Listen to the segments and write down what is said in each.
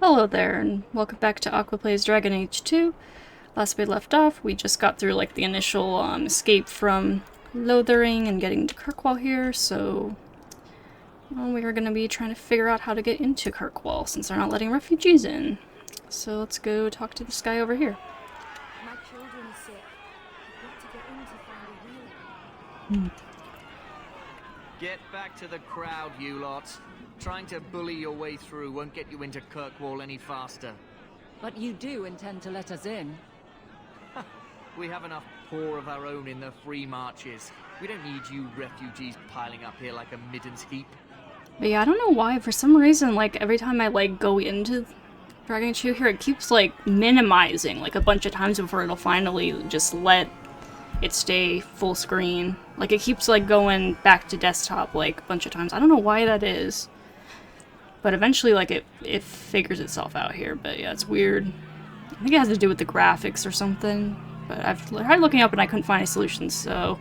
Hello there, and welcome back to Aqua Plays Dragon Age 2. Last we left off, we just got through like the initial escape from Lothering and getting to Kirkwall here, so we are going to be trying to figure out how to get into Kirkwall since they're not letting refugees in. So let's go talk to this guy over here. My children are sick. I've got to get in to find a healer. Get back to the crowd, you lot. Trying to bully your way through won't get you into Kirkwall any faster. But you do intend to let us in? We have enough poor of our own in the free marches. We don't need you refugees piling up here like a middens heap. But yeah, I don't know why, for some reason, like, every time I, like, go into Dragon Age 2 here, it keeps, like, minimizing, like, a bunch of times before it'll finally just let it stay full screen. Like, it keeps, like, going back to desktop, like, a bunch of times. I don't know why that is. But eventually, like, it figures itself out here. But yeah, it's weird. I think it has to do with the graphics or something. But I've tried looking up and I couldn't find any solutions, so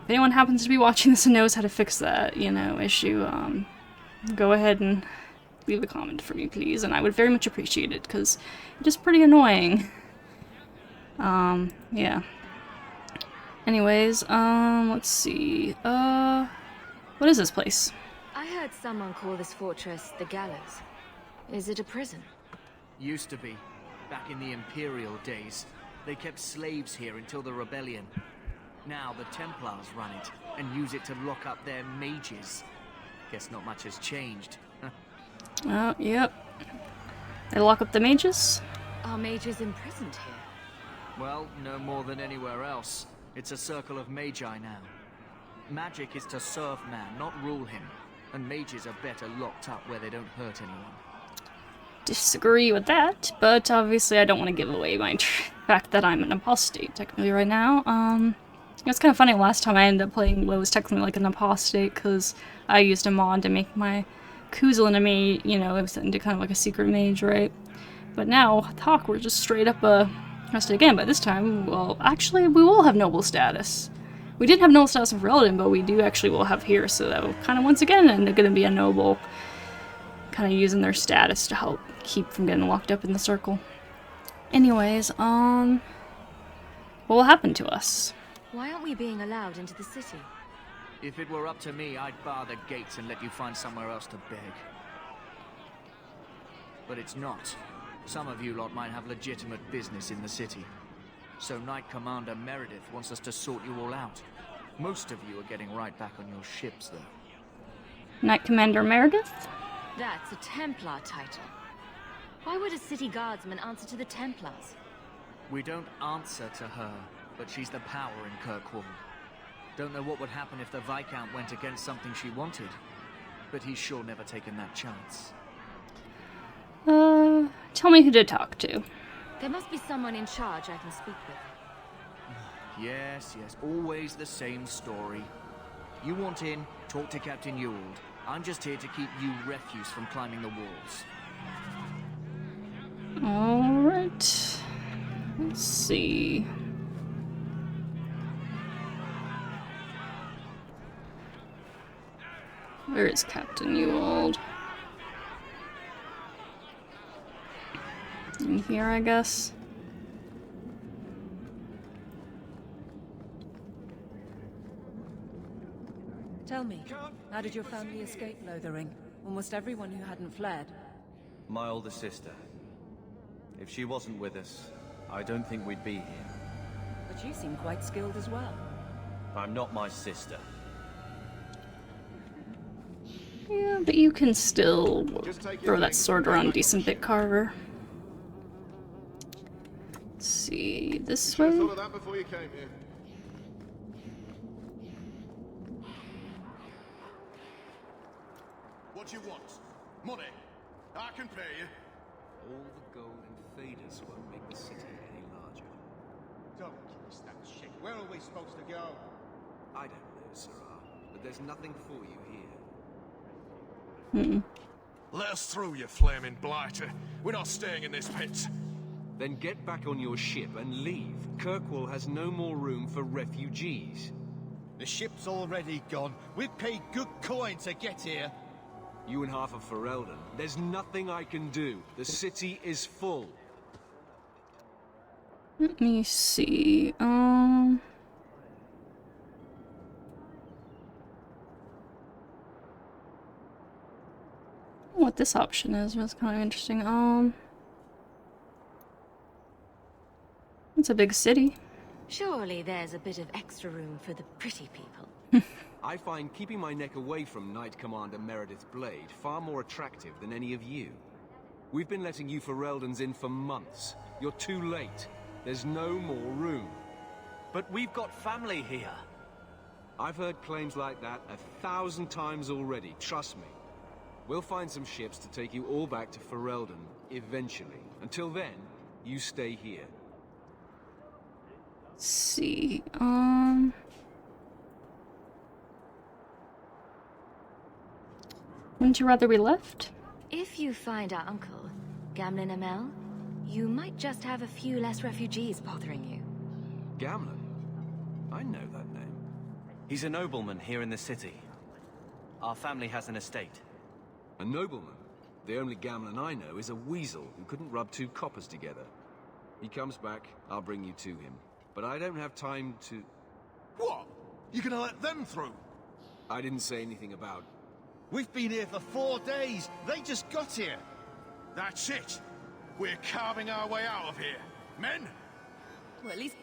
if anyone happens to be watching this and knows how to fix that, you know, issue, go ahead and leave a comment for me, please, and I would very much appreciate it, because it is pretty annoying. Yeah. Anyways, let's see, what is this place? I heard someone call this fortress the Gallows. Is it a prison? Used to be. Back in the Imperial days. They kept slaves here until the rebellion. Now the Templars run it, and use it to lock up their mages. Guess not much has changed. Oh, yep. They lock up the mages? Are mages imprisoned here? Well, no more than anywhere else. It's a circle of magi now. Magic is to serve man, not rule him. And mages are better locked up where they don't hurt anyone. Disagree with that, but obviously I don't want to give away my fact that I'm an apostate technically right now. It's kind of funny, last time I ended up playing what was technically like an apostate, because I used a mod to make my Kuzul into me, you know, it was into kind of like a secret mage, right? But now, with Hawke, we're just straight up arrested again, but this time, well, actually, we will have noble status. We didn't have noble status in Ferelden, but we do actually will have here, so that will kind of once again end up going to be a noble, kind of using their status to help keep from getting locked up in the circle. Anyways, what will happen to us? Why aren't we being allowed into the city? If it were up to me, I'd bar the gates and let you find somewhere else to beg. But it's not. Some of you lot might have legitimate business in the city. So Knight Commander Meredith wants us to sort you all out. Most of you are getting right back on your ships, though. Knight Commander Meredith? That's a Templar title. Why would a city guardsman answer to the Templars? We don't answer to her, but she's the power in Kirkwall. Don't know what would happen if the Viscount went against something she wanted, but he's sure never taken that chance. Tell me who to talk to. There must be someone in charge I can speak with. Yes, always the same story. You want in, talk to Captain Ewald. I'm just here to keep you refuse from climbing the walls. Alright. Let's see. Where is Captain Ewald? In here, I guess. Tell me, how did your family escape Lothering? Almost everyone who hadn't fled. My older sister. If she wasn't with us, I don't think we'd be here. But you seem quite skilled as well. I'm not my sister. Yeah, but you can still throw that sword around decent bit, Carver. Let's see, this way? Thought of that before you came here. What do you want? Money? I can pay you. All the gold and faders won't make the city any larger. Don't give us that shit. Where are we supposed to go? I don't know, Sarah, but there's nothing for you here. Let us through, you flaming blighter. We're not staying in this pit. Then get back on your ship and leave. Kirkwall has no more room for refugees. The ship's already gone. We've paid good coin to get here. You and half of Ferelden. There's nothing I can do. The city is full. Let me see. What this option is was kind of interesting. It's a big city. Surely there's a bit of extra room for the pretty people. I find keeping my neck away from Knight Commander Meredith Blade far more attractive than any of you. We've been letting you Fereldans in for months. You're too late. There's no more room. But we've got family here. I've heard claims like that 1,000 times already, trust me. We'll find some ships to take you all back to Ferelden, eventually. Until then, you stay here. Let's see, wouldn't you rather we left? If you find our uncle, Gamlen Amel, you might just have a few less refugees bothering you. Gamlen? I know that name. He's a nobleman here in the city. Our family has an estate. A nobleman? The only Gamlen I know is a weasel who couldn't rub 2 coppers together. He comes back, I'll bring you to him. But I don't have time to... What? You gonna let them through? I didn't say anything about... We've been here for 4 days. They just got here. That's it. We're carving our way out of here. Men? Well, at least...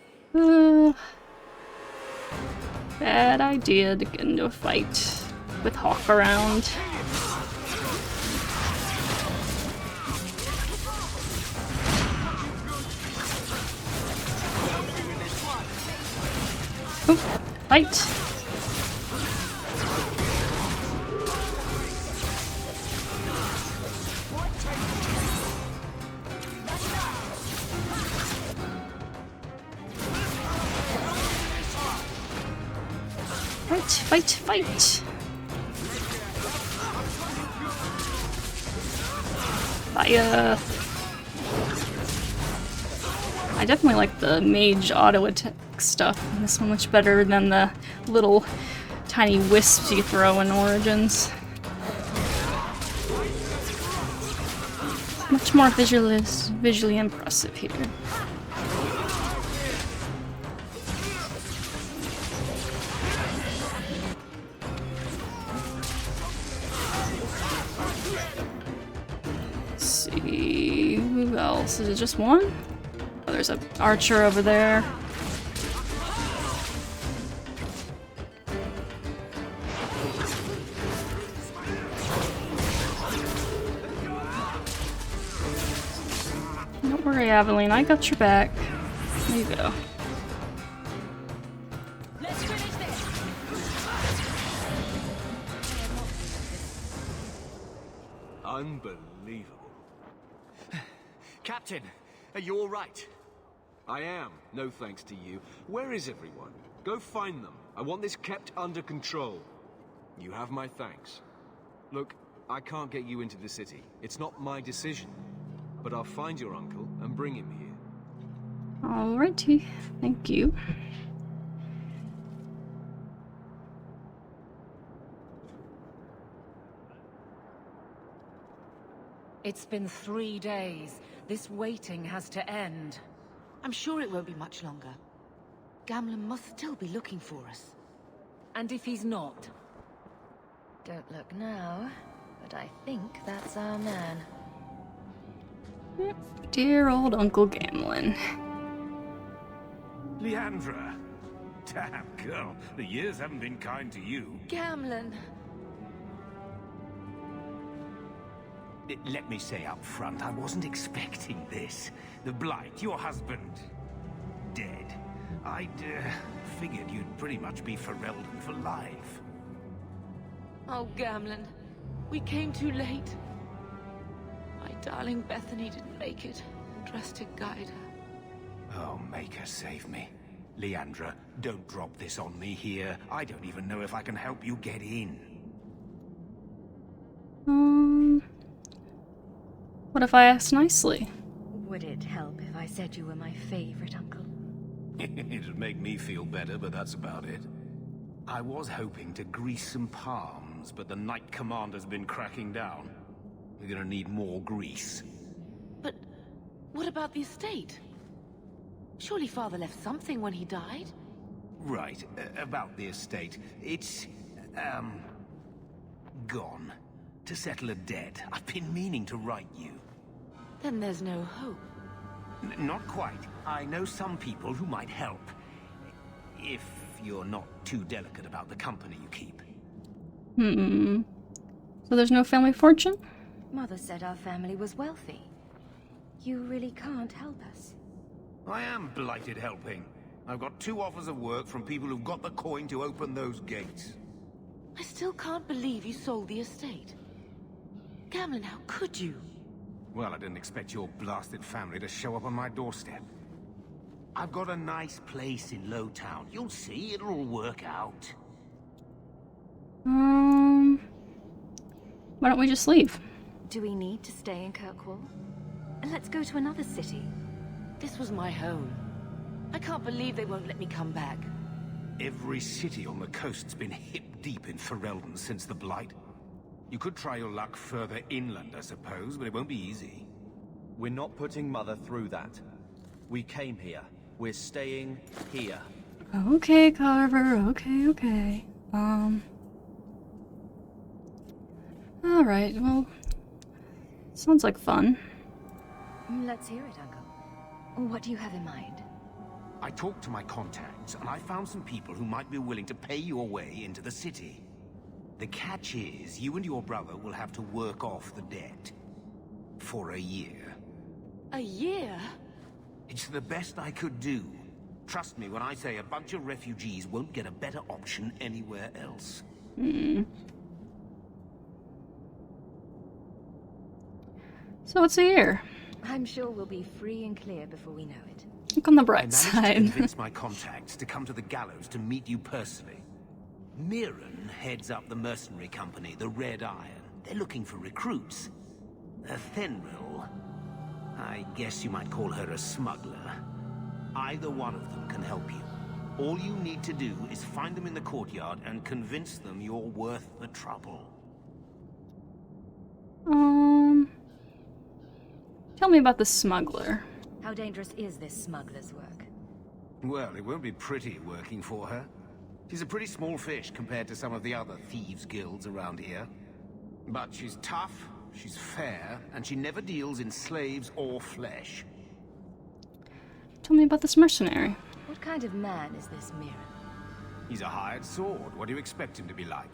Bad idea to get into a fight with Hawke around. Oop, fight! Fight, fight! Fire! I definitely like the mage auto attack stuff in this one much better than the little tiny wisps you throw in Origins. Much more visually impressive here. Who else? Is it just one? Oh, there's an archer over there. Don't worry, Aveline, I got your back. There you go. Let's finish this! Unbelievable. Captain, are you all right? I am, no thanks to you. Where is everyone? Go find them. I want this kept under control. You have my thanks. Look, I can't get you into the city. It's not my decision. But I'll find your uncle and bring him here. Alrighty, thank you. It's been 3 days. This waiting has to end. I'm sure it won't be much longer. Gamlen must still be looking for us. And if he's not? Don't look now, but I think that's our man. Dear old Uncle Gamlen. Leandra. Damn, girl. The years haven't been kind to you. Gamlen. Let me say up front, I wasn't expecting this. The Blight, your husband, dead. I'd figured you'd pretty much be Ferelden for life. Oh, Gamlen. We came too late. My darling Bethany didn't make it. Trust to guide her. Oh, make her save me. Leandra, don't drop this on me here. I don't even know if I can help you get in. What if I asked nicely? Would it help if I said you were my favorite uncle? It'd make me feel better, but that's about it. I was hoping to grease some palms. once, but the Knight Commander's been cracking down. We're gonna need more grease. But what about the estate? Surely Father left something when he died? Right, about the estate. It's, gone. To settle a debt. I've been meaning to write you. Then there's no hope. Not quite. I know some people who might help. If you're not too delicate about the company you keep. So there's no family fortune? Mother said our family was wealthy. You really can't help us. I am blighted helping. I've got 2 offers of work from people who've got the coin to open those gates. I still can't believe you sold the estate. Gamlin, how could you? Well, I didn't expect your blasted family to show up on my doorstep. I've got a nice place in Lowtown. You'll see, it'll all work out. Why don't we just leave? Do we need to stay in Kirkwall? Let's go to another city. This was my home. I can't believe they won't let me come back. Every city on the coast's been hip-deep in Ferelden since the Blight. You could try your luck further inland, I suppose, but it won't be easy. We're not putting Mother through that. We came here. We're staying here. Okay, Carver. Okay. Alright, well... Sounds like fun. Let's hear it, Uncle. What do you have in mind? I talked to my contacts, and I found some people who might be willing to pay your way into the city. The catch is, you and your brother will have to work off the debt. For a year. A year? It's the best I could do. Trust me when I say a bunch of refugees won't get a better option anywhere else. So it's a year. I'm sure we'll be free and clear before we know it. Look on the I bright managed to side. convince my contacts to come to the gallows to meet you personally. Mirren heads up the mercenary company, the Red Iron. They're looking for recruits. Fenrir, I guess you might call her a smuggler. Either one of them can help you. All you need to do is find them in the courtyard and convince them you're worth the trouble. Tell me about the smuggler. How dangerous is this smuggler's work? Well, it won't be pretty working for her. She's a pretty small fish compared to some of the other thieves' guilds around here. But she's tough, she's fair, and she never deals in slaves or flesh. Tell me about this mercenary. What kind of man is this Mirren? He's a hired sword. What do you expect him to be like?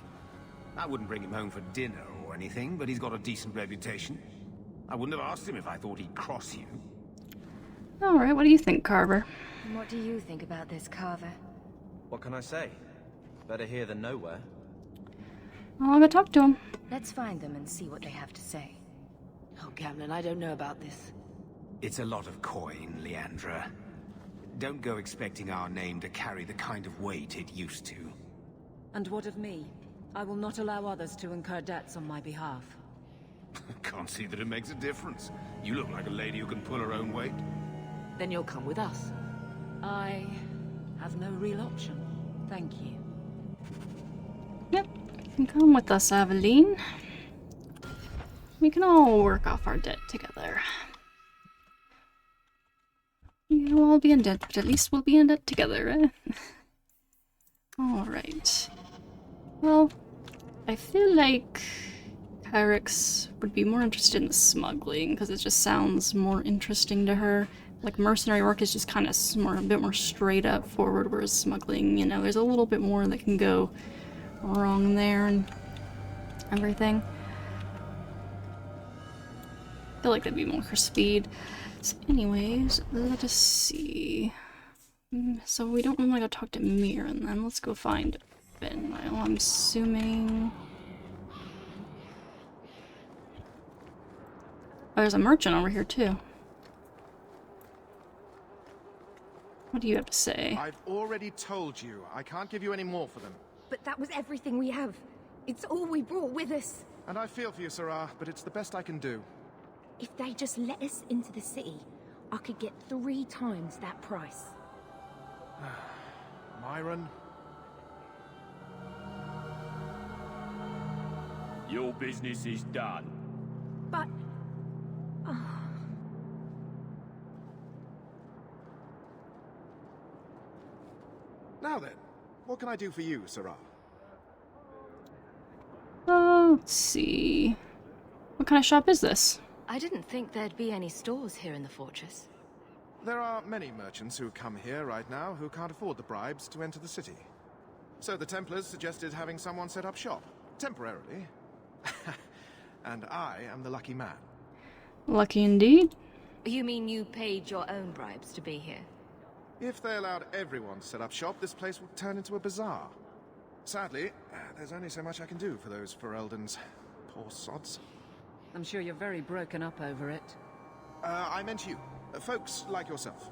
I wouldn't bring him home for dinner or anything, but he's got a decent reputation. I wouldn't have asked him if I thought he'd cross you. Alright, what do you think, Carver? And what do you think about this, Carver? What can I say? Better here than nowhere. I'll go talk to him. Let's find them and see what they have to say. Oh, Gamlin, I don't know about this. It's a lot of coin, Leandra. Don't go expecting our name to carry the kind of weight it used to. And what of me? I will not allow others to incur debts on my behalf. Can't see that it makes a difference. You look like a lady who can pull her own weight. Then you'll come with us. I have no real option. Thank you. Yep, you can come with us, Aveline. We can all work off our debt together. We'll all be in debt, but at least we'll be in debt together, eh? Alright. Well, I feel like Kyrix would be more interested in the smuggling, because it just sounds more interesting to her. Like, mercenary work is just kind of a bit more straight up forward, whereas smuggling, you know, there's a little bit more that can go wrong there and everything. I feel like that'd be more for speed. So anyways, let us see. So we don't want to go talk to Mirren then. Let's go find Ben. I'm assuming... Oh, there's a merchant over here too. What do you have to say? I've already told you. I can't give you any more for them. But that was everything we have. It's all we brought with us. And I feel for you, Sarah, but it's the best I can do. If they just let us into the city, I could get 3 times that price. Myron? Your business is done. But... Now then, what can I do for you, Sarah? Let's see. What kind of shop is this? I didn't think there'd be any stores here in the fortress. There are many merchants who come here right now who can't afford the bribes to enter the city. So the Templars suggested having someone set up shop, temporarily. And I am the lucky man. Lucky indeed. You mean you paid your own bribes to be here? If they allowed everyone to set up shop, this place would turn into a bazaar. Sadly, there's only so much I can do for those Fereldans. Poor sods. I'm sure you're very broken up over it. I meant you. Folks like yourself.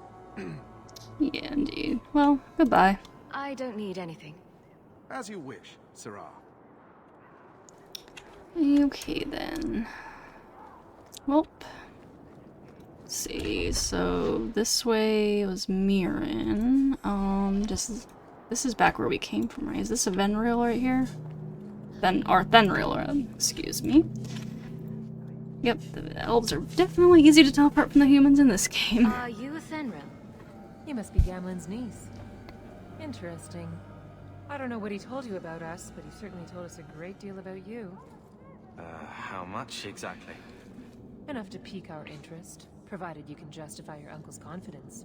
Yeah, indeed. Well, goodbye. I don't need anything. As you wish, Sarah. Okay, then. Well, let's see. So this way was Mirren. This is back where we came from, right? Is this a Venril right here? Thenril, excuse me. Yep, the elves are definitely easy to tell apart from the humans in this game. Are you a Thenril? You must be Gamlen's niece. Interesting. I don't know what he told you about us, but he certainly told us a great deal about you. How much exactly? Enough to pique our interest, provided you can justify your uncle's confidence.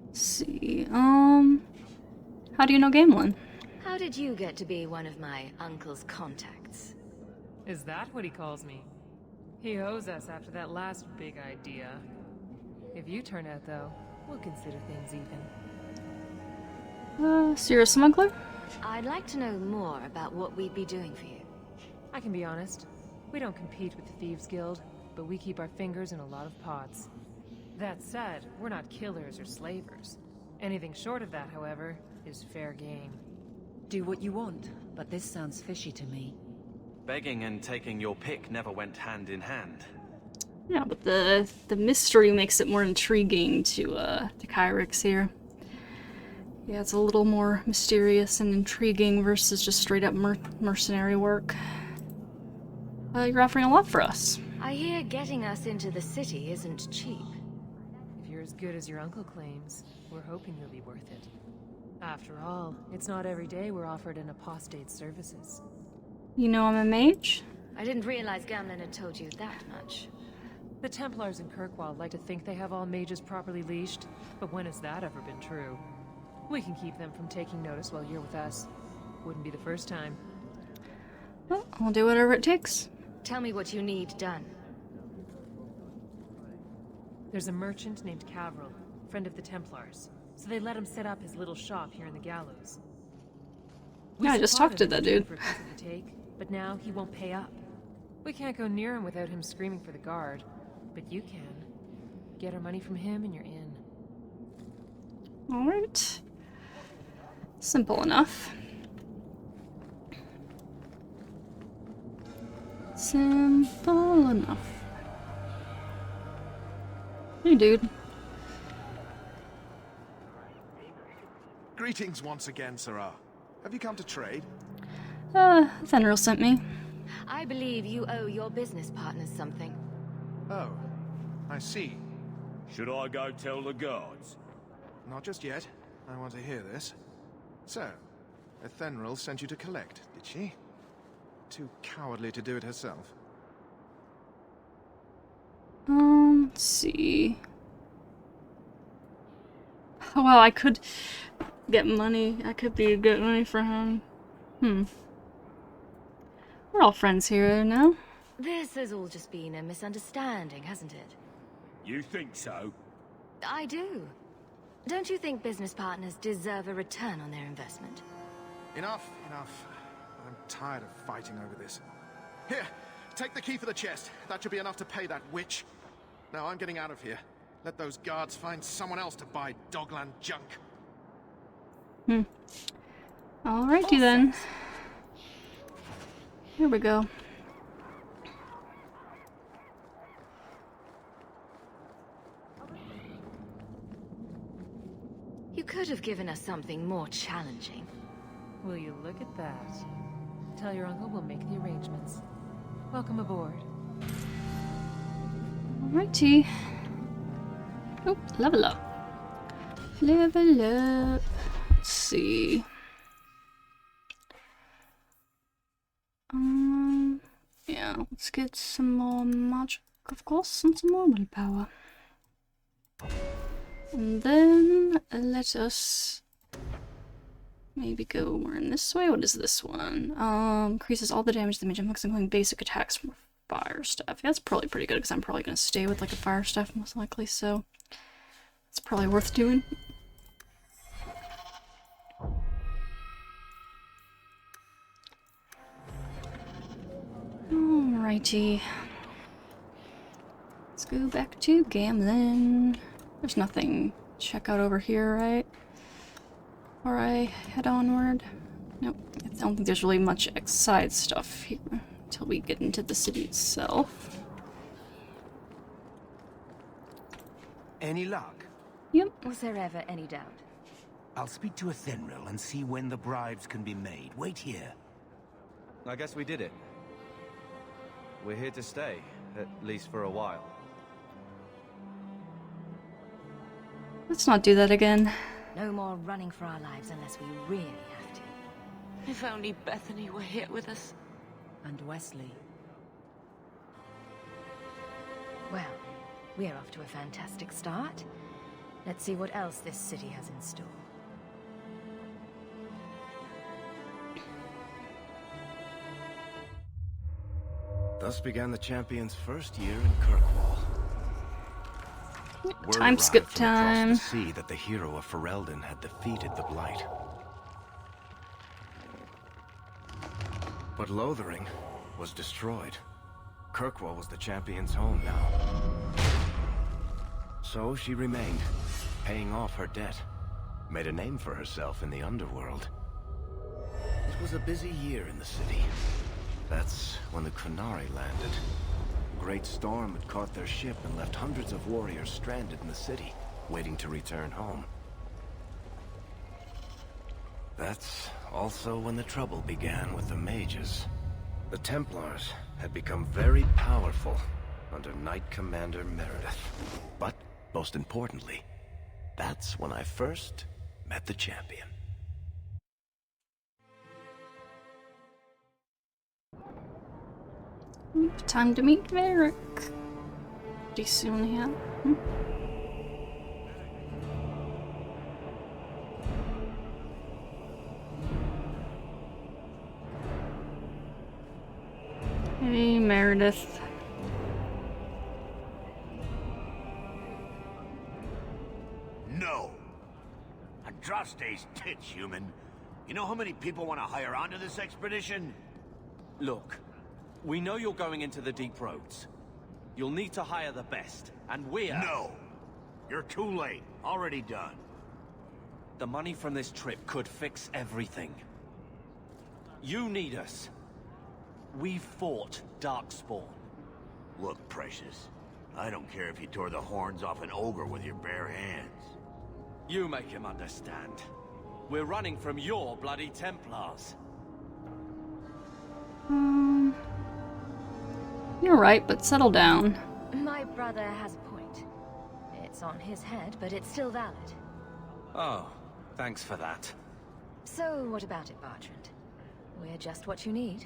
Let's see, how do you know Gamelin? How did you get to be one of my uncle's contacts? Is that what he calls me? He owes us after that last big idea. If you turn out, though, we'll consider things even. So you're a smuggler? I'd like to know more about what we'd be doing for you. I can be honest. We don't compete with the Thieves Guild, but we keep our fingers in a lot of pots. That said, we're not killers or slavers. Anything short of that, however, is fair game. Do what you want, but this sounds fishy to me. Begging and taking your pick never went hand in hand. Yeah, but the mystery makes it more intriguing to Kyrix here. Yeah, it's a little more mysterious and intriguing versus just straight up mercenary work. You're offering a lot for us. I hear getting us into the city isn't cheap. If you're as good as your uncle claims, we're hoping you'll be worth it. After all, it's not every day we're offered an apostate's services. You know I'm a mage? I didn't realize Gamlen had told you that much. The Templars in Kirkwall like to think they have all mages properly leashed, but when has that ever been true? We can keep them from taking notice while you're with us. Wouldn't be the first time. Well, I'll do whatever it takes. Tell me what you need done. There's a merchant named Cavril, friend of the Templars, so they let him set up his little shop here in the gallows. Yeah, I just talked to that dude. For a piece of the take, but now he won't pay up. We can't go near him without him screaming for the guard, but you can. Get our money from him and you're in. Alright. Simple enough. Simple enough. Hey, dude. Greetings once again, Sarah. Have you come to trade? Thenril sent me. I believe you owe your business partners something. Oh, I see. Should I go tell the guards? Not just yet. I want to hear this. So, Thenril sent you to collect, did she? Too cowardly to do it herself. Let's see. Oh, well, I could get money. I could get money for him. We're all friends here now. This has all just been a misunderstanding, hasn't it? You think so? I do. Don't you think business partners deserve a return on their investment? Enough. I'm tired of fighting over this. Here, take the key for the chest. That should be enough to pay that witch. Now I'm getting out of here. Let those guards find someone else to buy Dogland junk. Alrighty then. Here we go. You could have given us something more challenging. Will you look at that? Tell your uncle we'll make the arrangements. Welcome aboard. Alrighty. Oh, level up. Level up. Let's see. Yeah, let's get some more magic, of course, and some more willpower. And then let us maybe go more in this way. What is this one? Increases all the damage the mage inflicts, including basic attacks from fire stuff. Yeah, that's probably pretty good because I'm probably gonna stay with like a fire stuff most likely, so it's probably worth doing. Alrighty. Let's go back to gambling. There's nothing to check out over here, right? Before I head onward. Nope. I don't think there's really much side stuff here until we get into the city itself. Any luck? Yep. Was there ever any doubt? I'll speak to a Thenril and see when the bribes can be made. Wait here. I guess we did it. We're here to stay, at least for a while. Let's not do that again. No more running for our lives unless we really have to. If only Bethany were here with us. And Wesley. Well, we're off to a fantastic start. Let's see what else this city has in store. Thus began the champion's first year in Kirkwall. Time skip time. Across the sea that the hero of Ferelden had defeated the Blight. But Lothering was destroyed. Kirkwall was the champion's home now. So she remained, paying off her debt. Made a name for herself in the underworld. It was a busy year in the city. That's when the Qunari landed. A great storm had caught their ship and left hundreds of warriors stranded in the city, waiting to return home. That's also when the trouble began with the mages. The Templars had become very powerful under Knight Commander Meredith. But, most importantly, that's when I first met the champion. Time to meet Kyrix. Pretty soon here. Hey, Meredith. No. Andraste's tits, human. You know how many people want to hire onto this expedition? Look, we know you're going into the deep roads. You'll need to hire the best, and we're... No! You're too late. Already done. The money from this trip could fix everything. You need us. We fought Darkspawn. Look, Precious. I don't care if you tore the horns off an ogre with your bare hands. You make him understand. We're running from your bloody Templars. You're right, but settle down. My brother has a point. It's on his head, but it's still valid. Oh, thanks for that. So, what about it, Bertrand? We're just what you need.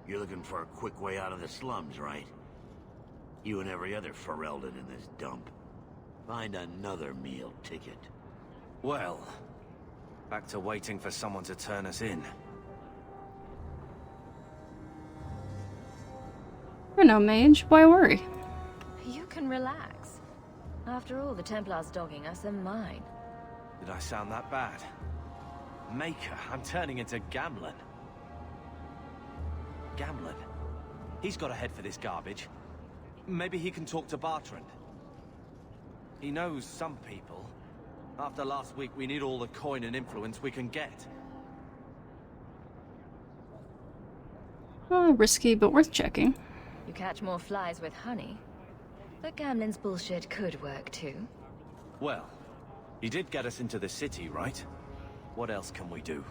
You're looking for a quick way out of the slums, right? You and every other Ferelden in this dump. Find another meal ticket. Well, back to waiting for someone to turn us in. You're no mage, why worry? You can relax. After all, the Templars dogging us are mine. Did I sound that bad? Maker, I'm turning into Gamlen. Gamlen? He's got a head for this garbage. Maybe he can talk to Bertrand. He knows some people. After last week, we need all the coin and influence we can get. Risky, but worth checking. You catch more flies with honey. But Gamlen's bullshit could work too. Well, he did get us into the city, right? What else can we do?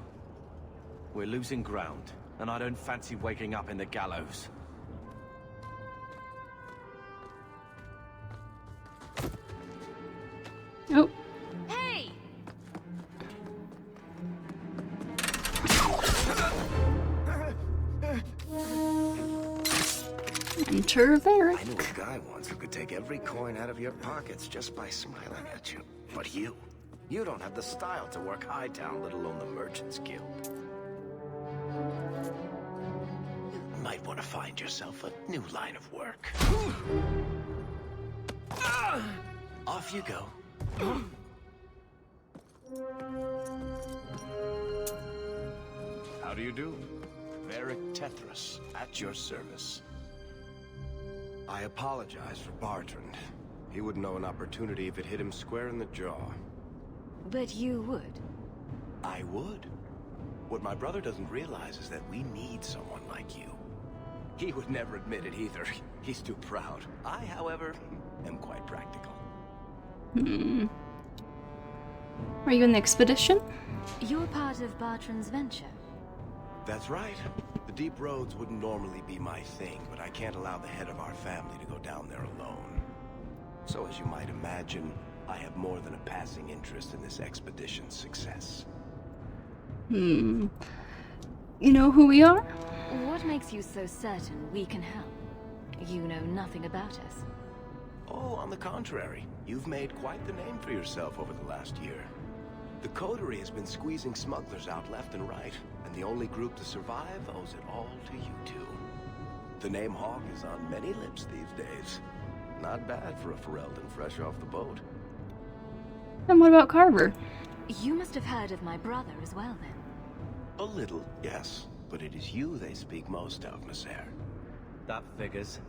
We're losing ground, and I don't fancy waking up in the gallows. Oh. Hey! Enter Varric. I knew a guy once who could take every coin out of your pockets just by smiling at you. But you don't have the style to work Hightown, let alone the Merchants Guild. You might want to find yourself a new line of work. Off you go. How do you do? Varric Tethras, at your service. I apologize for Bartrand. He wouldn't know an opportunity if it hit him square in the jaw. But you would. I would. What my brother doesn't realize is that we need someone like you. He would never admit it either. He's too proud. I, however, am quite practical. Are you in the expedition? You're part of Bartrand's venture. That's right. The deep roads wouldn't normally be my thing, but I can't allow the head of our family to go down there alone. So as you might imagine, I have more than a passing interest in this expedition's success. You know who we are? What makes you so certain we can help? You know nothing about us. Oh, on the contrary. You've made quite the name for yourself over the last year. The Coterie has been squeezing smugglers out left and right, and the only group to survive owes it all to you two. The name Hawke is on many lips these days. Not bad for a Ferelden fresh off the boat. And what about Carver? You must have heard of my brother as well, then. A little, yes. But it is you they speak most of, Monsieur. That figures.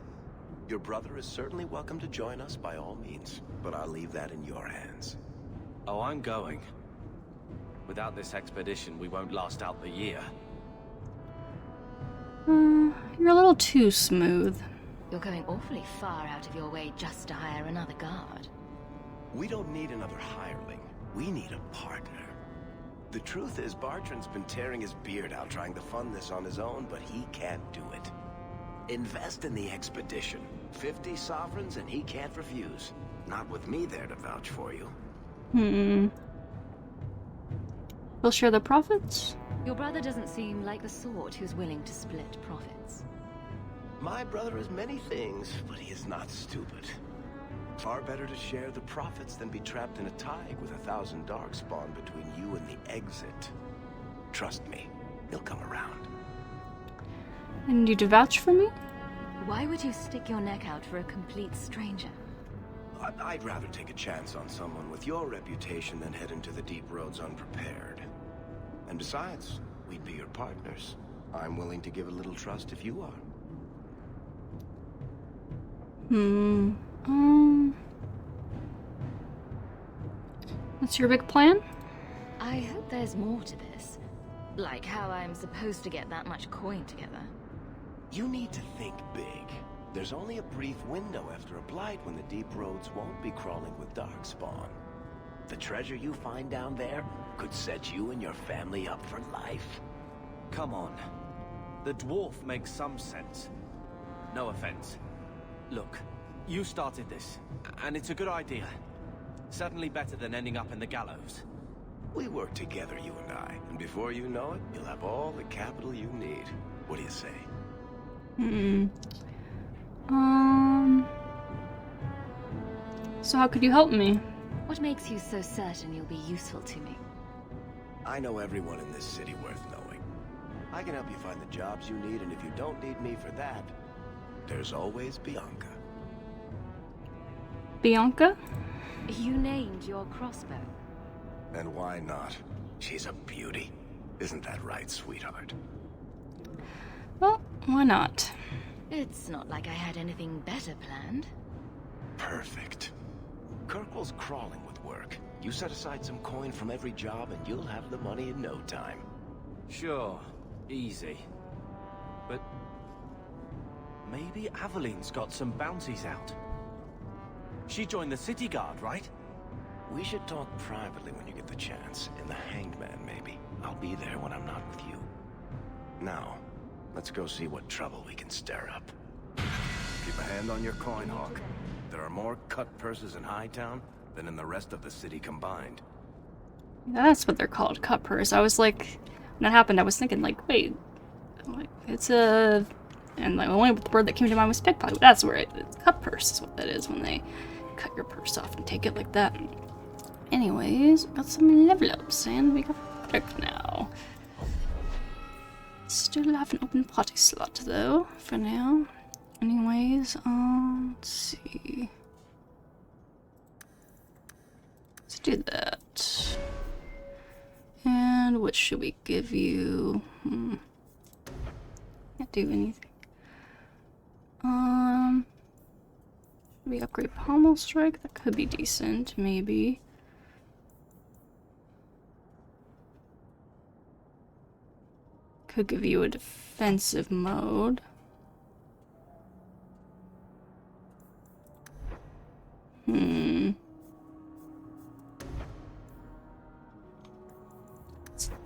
Your brother is certainly welcome to join us by all means, but I'll leave that in your hands. Oh, I'm going. Without this expedition, we won't last out the year. You're a little too smooth. You're going awfully far out of your way just to hire another guard. We don't need another hireling. We need a partner. The truth is, Bartrand's been tearing his beard out trying to fund this on his own, but he can't do it. Invest in the expedition. 50 sovereigns and he can't refuse. Not with me there to vouch for you. We'll share the profits? Your brother doesn't seem like the sort who's willing to split profits. My brother is many things, but he is not stupid. Far better to share the profits than be trapped in a tide with 1,000 darkspawn between you and the exit. Trust me, he'll come around. And you to vouch for me? Why would you stick your neck out for a complete stranger? I'd rather take a chance on someone with your reputation than head into the deep roads unprepared. And besides, we'd be your partners. I'm willing to give a little trust if you are. What's your big plan? I hope there's more to this. Like how I'm supposed to get that much coin together. You need to think big. There's only a brief window after a blight when the deep roads won't be crawling with darkspawn. The treasure you find down there could set you and your family up for life. Come on. The dwarf makes some sense. No offense. Look, you started this, and it's a good idea. Certainly better than ending up in the gallows. We work together, you and I, and before you know it, you'll have all the capital you need. What do you say? So how could you help me? What makes you so certain you'll be useful to me? I know everyone in this city worth knowing. I can help you find the jobs you need, and if you don't need me for that, there's always Bianca. Bianca? You named your crossbow. And why not? She's a beauty. Isn't that right, sweetheart? Well, why not? It's not like I had anything better planned. Perfect. Kirkwall's crawling with work. You set aside some coin from every job and you'll have the money in no time. Sure, easy. But maybe Aveline's got some bounties out. She joined the city guard, right? We should talk privately when you get the chance. In the Hanged Man, maybe. I'll be there when I'm not with you. Now, let's go see what trouble we can stir up. Keep a hand on your coin, Hawke. There are more cut purses in Hightown than in the rest of the city combined. That's what they're called, cutpurse. I was like, when that happened, I was thinking like, wait, like, it's a... And the only word that came to mind was pickpocket. That's where it's cutpurse is what that is when they cut your purse off and take it like that. Anyways, got some level ups and we got Kyrix now. Still have an open party slot though, for now. Anyways, let's see. Let's do that. And what should we give you? Can't do anything. Should we upgrade pommel strike? That could be decent, maybe. Could give you a defensive mode.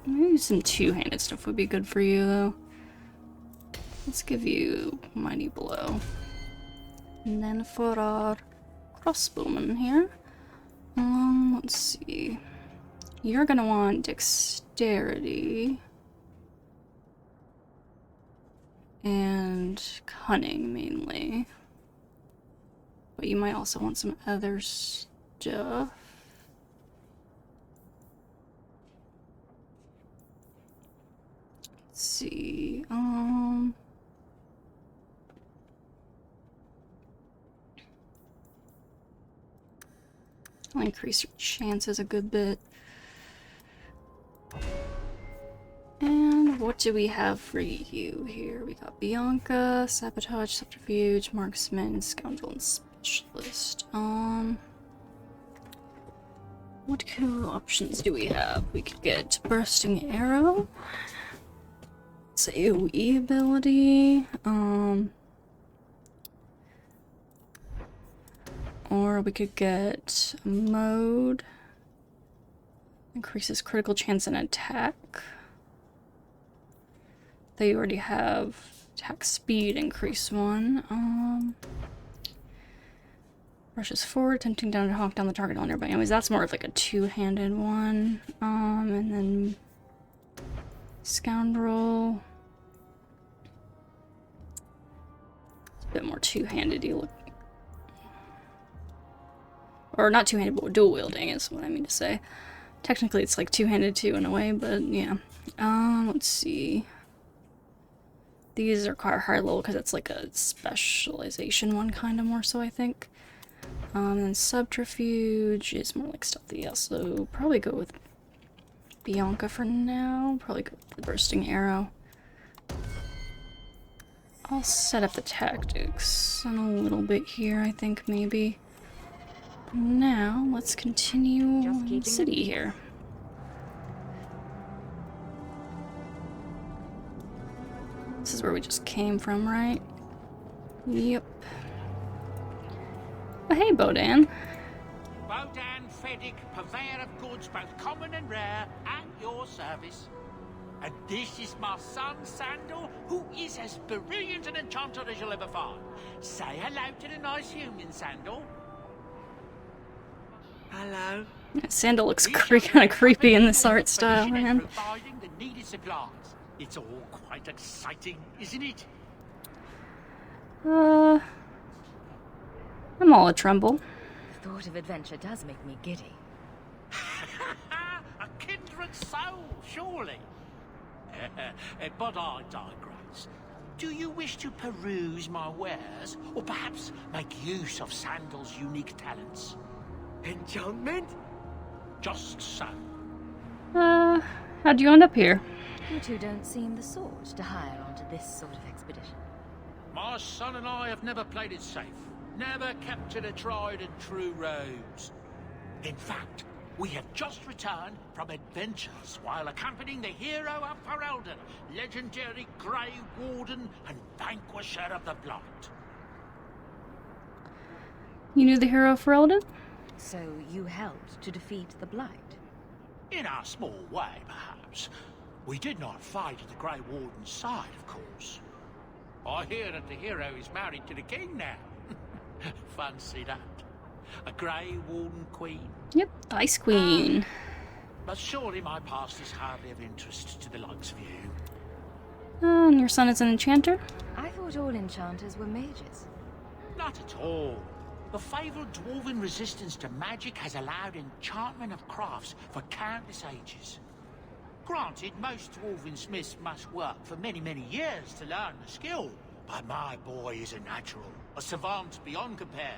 Maybe some two-handed stuff would be good for you, though. Let's give you Mighty Blow. And then for our crossbowman here, let's see. You're gonna want Dexterity and Cunning mainly, but you might also want some other stuff. Let's see. I'll increase your chances a good bit. And what do we have for you here? We got Bianca, Sabotage, Subterfuge, Marksman, Scoundrel, and Specialist. What cool options do we have? We could get Bursting Arrow. It's AoE ability. Or we could get Mode. Increases critical chance and attack. They already have attack speed increase 1. Rushes forward, attempting down to hawk down the target on nearby enemies. That's more of like a two-handed one. And then Scoundrel. It's a bit more two-handed-y look. Or not two-handed, but dual wielding is what I mean to say. Technically it's like two-handed too in a way, but yeah. Let's see. These are quite higher level because it's like a specialization one kind of more so, I think. And Subterfuge is more like stealthy, yeah, so probably go with Bianca for now. Probably go with the Bursting Arrow. I'll set up the tactics in a little bit here, I think, maybe. Now, let's continue the city here. This is where we just came from, right? Yep. Oh, hey, Bodan. Bodan Feddick, purveyor of goods both common and rare, at your service. And this is my son, Sandal, who is as brilliant an enchanter as you'll ever find. Say hello to the nice human, Sandal. Hello. Sandal looks kind of creepy in this art style, man. Providing the needed supplies. It's all quite exciting, isn't it? I'm all a tremble. The thought of adventure does make me giddy. A kindred soul, surely. But I digress. Do you wish to peruse my wares, or perhaps make use of Sandal's unique talents? Enchantment? Just so. How'd you end up here? You two don't seem the sort to hire onto this sort of expedition. My son and I have never played it safe. Never kept to the tried and true roads. In fact, we have just returned from adventures while accompanying the hero of Ferelden, legendary Grey Warden and vanquisher of the Blight. You knew the hero of Ferelden? So you helped to defeat the Blight? In our small way, perhaps. We did not fight at the Grey Warden's side, of course. I hear that the hero is married to the king now. Fancy that. A Grey Warden Queen. Yep, Ice Queen. But surely my past is hardly of interest to the likes of you. And your son is an enchanter? I thought all enchanters were mages. Not at all. The fabled dwarven resistance to magic has allowed enchantment of crafts for countless ages. Granted, most dwarven smiths must work for many, many years to learn the skill, but my boy is a natural, a savant beyond compare.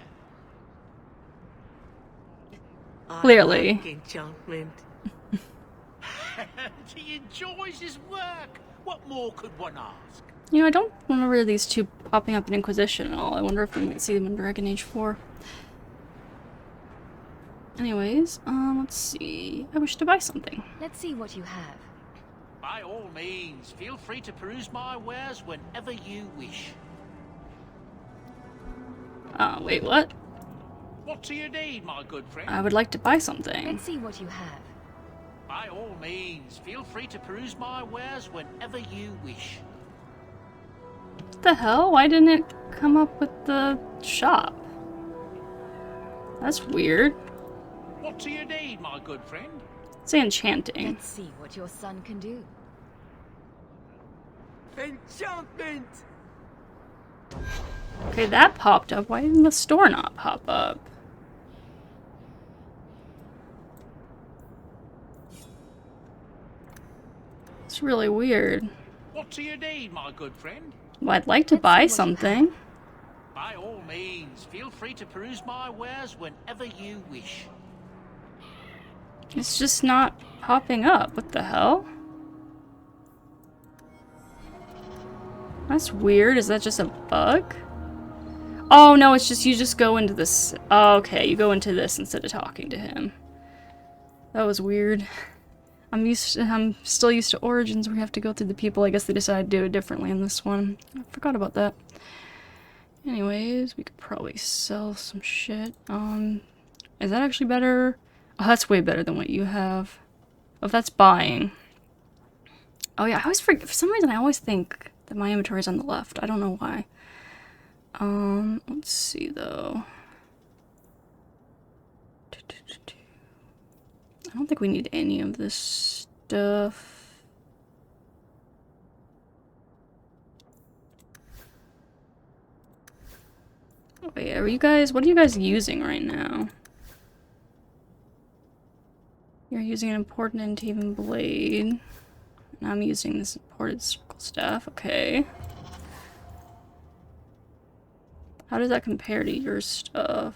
Clearly. I like enchantment. He enjoys his work. What more could one ask? You know, I don't remember these two popping up in Inquisition at all. I wonder if we might see them in Dragon Age 4. Anyways, let's see. I wish to buy something. Let's see what you have. By all means, feel free to peruse my wares whenever you wish. Wait, what? What do you need, my good friend? I would like to buy something. Let's see what you have. By all means, feel free to peruse my wares whenever you wish. What the hell? Why didn't it come up with the shop? That's weird. What do you need, my good friend? Say enchanting. Let's see what your son can do. Enchantment! Okay, that popped up. Why didn't the store not pop up? It's really weird. What do you need, my good friend? Well, I'd like to buy something. By all means, feel free to peruse my wares whenever you wish. It's just not popping up. What the hell? That's weird. Is that just a bug? Oh, no, it's just you just go into this. Oh, okay, you go into this instead of talking to him. That was weird. I'm still used to Origins where you have to go through the people. I guess they decided to do it differently in this one. I forgot about that. Anyways, we could probably sell some shit. Is that actually better? Oh, that's way better than what you have. Oh, that's buying. Oh yeah, I always forget. For some reason, I always think that my inventory is on the left. I don't know why. Let's see though. I don't think we need any of this stuff. Wait, are you guys, what are you guys using right now? You're using an important antiven blade. And I'm using this imported circle staff, okay. How does that compare to your stuff?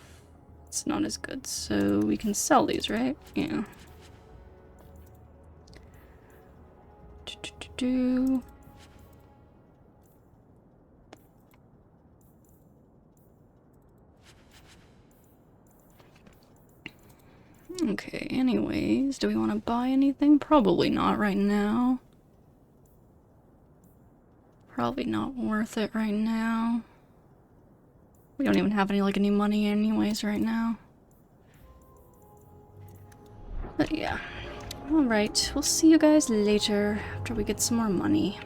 It's not as good, so we can sell these, right? Yeah. Okay, anyways, do we want to buy anything? Probably not right now. Probably not worth it right now. We don't even have any money anyways right now. But yeah. Alright, we'll see you guys later after we get some more money.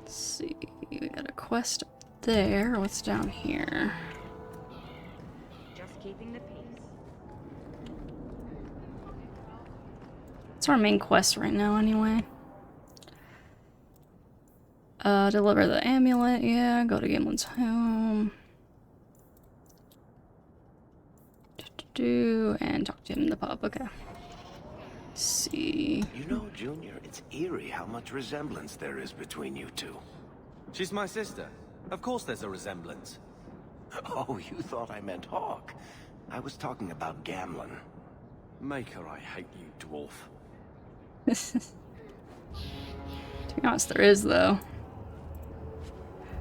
Let's see, we got a quest up there. What's down here? Just keeping the peace. It's our main quest right now anyway. Deliver the amulet, yeah, go to Gimlin's home. And talk to him in the pub, okay. Let's see. You know, Junior, it's eerie how much resemblance there is between you two. She's my sister. Of course there's a resemblance. Oh, you thought I meant Hawke. I was talking about Gamlin. Maker, I hate you, dwarf. To be honest, there is, though.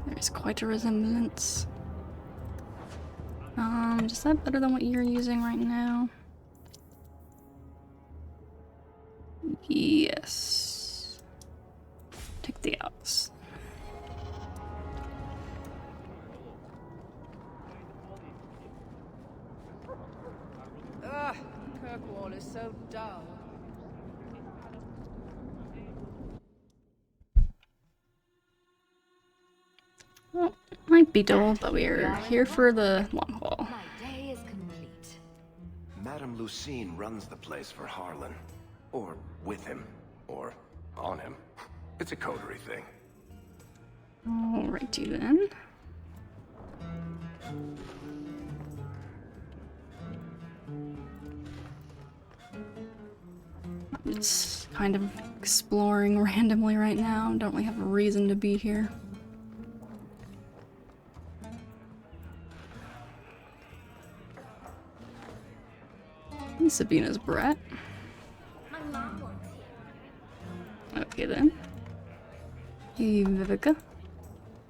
There's quite a resemblance. Is that better than what you're using right now? Yes. Take the outs. Ugh, Kirkwall is so dull. Well, it might be dull, but we're here for the long haul. My day is complete. Madame Lucine runs the place for Harlan. Or with him. Or on him. It's a coterie thing. Alrighty then. It's kind of exploring randomly right now. Don't really have a reason to be here. And Sabina's brat. Okay then. Hey, Vivica.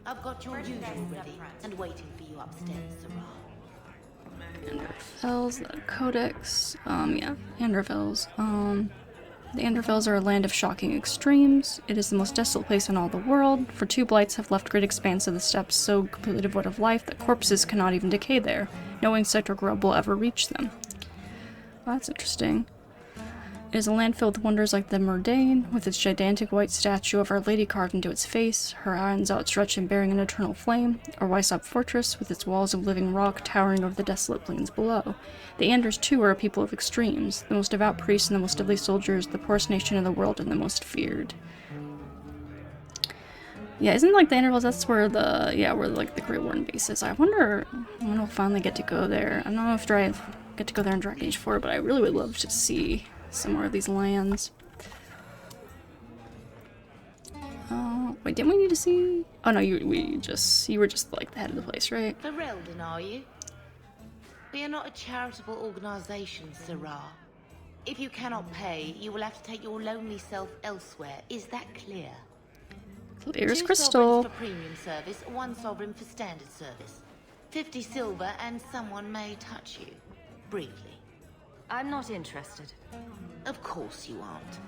I've got your usual ready and waiting for you upstairs, Sarah. Anderfels, the Codex. Yeah, Anderfels. The Anderfels are a land of shocking extremes. It is the most desolate place in all the world, for two blights have left great expanse of the steppes so completely devoid of life that corpses cannot even decay there. No insect or grub will ever reach them. Well, that's interesting. It is a land filled with wonders like the Murdain, with its gigantic white statue of Our Lady carved into its face, her hands outstretched and bearing an eternal flame, or Wysop Fortress, with its walls of living rock towering over the desolate plains below. The Anders, too, are a people of extremes, the most devout priests and the most deadly soldiers, the poorest nation in the world and the most feared. Yeah, isn't like the Anderfels, that's where the, where like the Grey Warden base is. I wonder when we'll finally get to go there. I don't know if I get to go there in Dragon Age 4, but I really would love to see some more of these lands. Wait, didn't we need to see? Oh no, you were just like the head of the place, right? Ferelden, are you? We are not a charitable organisation, Sarah. If you cannot pay, you will have to take your lonely self elsewhere. Is that clear? Clear as 2 crystal. sovereigns for premium service, 1 sovereign for standard service. 50 silver and someone may touch you. Briefly. I'm not interested. Of course you aren't.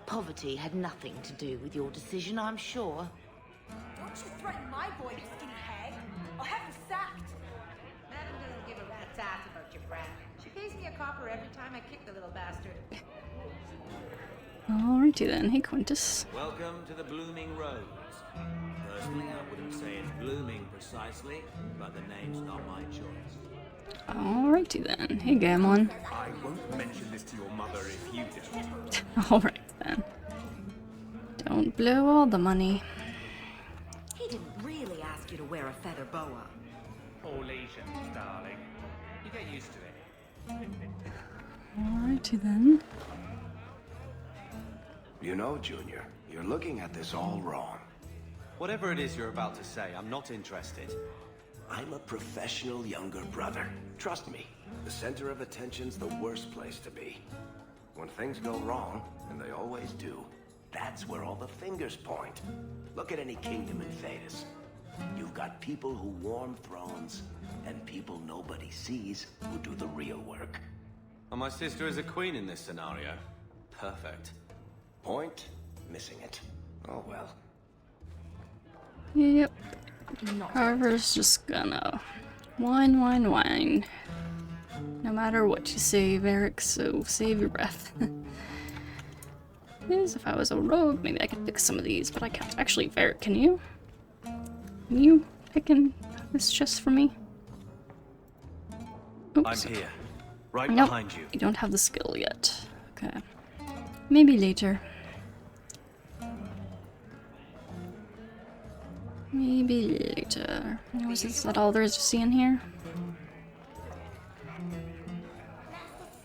Poverty had nothing to do with your decision, I'm sure. Don't you threaten my boy, you skinny hag! I'll have you sacked! Madam doesn't give a rat's ass about your brat. She pays me a copper every time I kick the little bastard. Alrighty then. Hey, Quintus. Welcome to the Blooming Rose. Personally, I wouldn't say it's blooming precisely, but the name's not my choice. Alrighty then. Hey, Gamlin. I won't mention this to your mother if you don't. Alright then. Don't blow all the money. He didn't really ask you to wear a feather boa. All Asians, darling. You get used to it. Alrighty then. You know, Junior, you're looking at this all wrong. Whatever it is you're about to say, I'm not interested. I'm a professional younger brother. Trust me, the center of attention's the worst place to be. When things go wrong, and they always do, that's where all the fingers point. Look at any kingdom in Thedas. You've got people who warm thrones, and people nobody sees who do the real work. And my sister is a queen in this scenario. Perfect. Point, missing it. Oh well. Yep. Carver's just gonna whine. No matter what you say, Varric, so save your breath. Yes, if I was a rogue, maybe I could pick some of these, but I can't. Actually, Varric, can you? Can you pick this chest for me? Oops. I'm here. Right Nope, behind you. You don't have the skill yet. Okay. Maybe later. Maybe later. Is that all there is to see in here?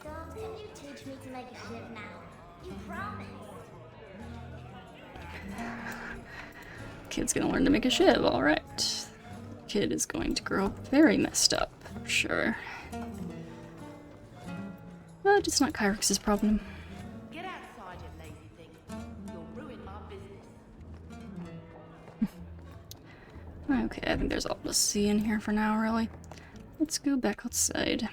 Can you teach me to make a ship now? You promised. Kid's gonna learn to make a shiv, alright. Kid is going to grow up very messed up, for sure. But it's not Kyrix's problem. Get outside, you lazy thing. You'll ruin my business. Okay, I think there's all to see in here for now, really. Let's go back outside.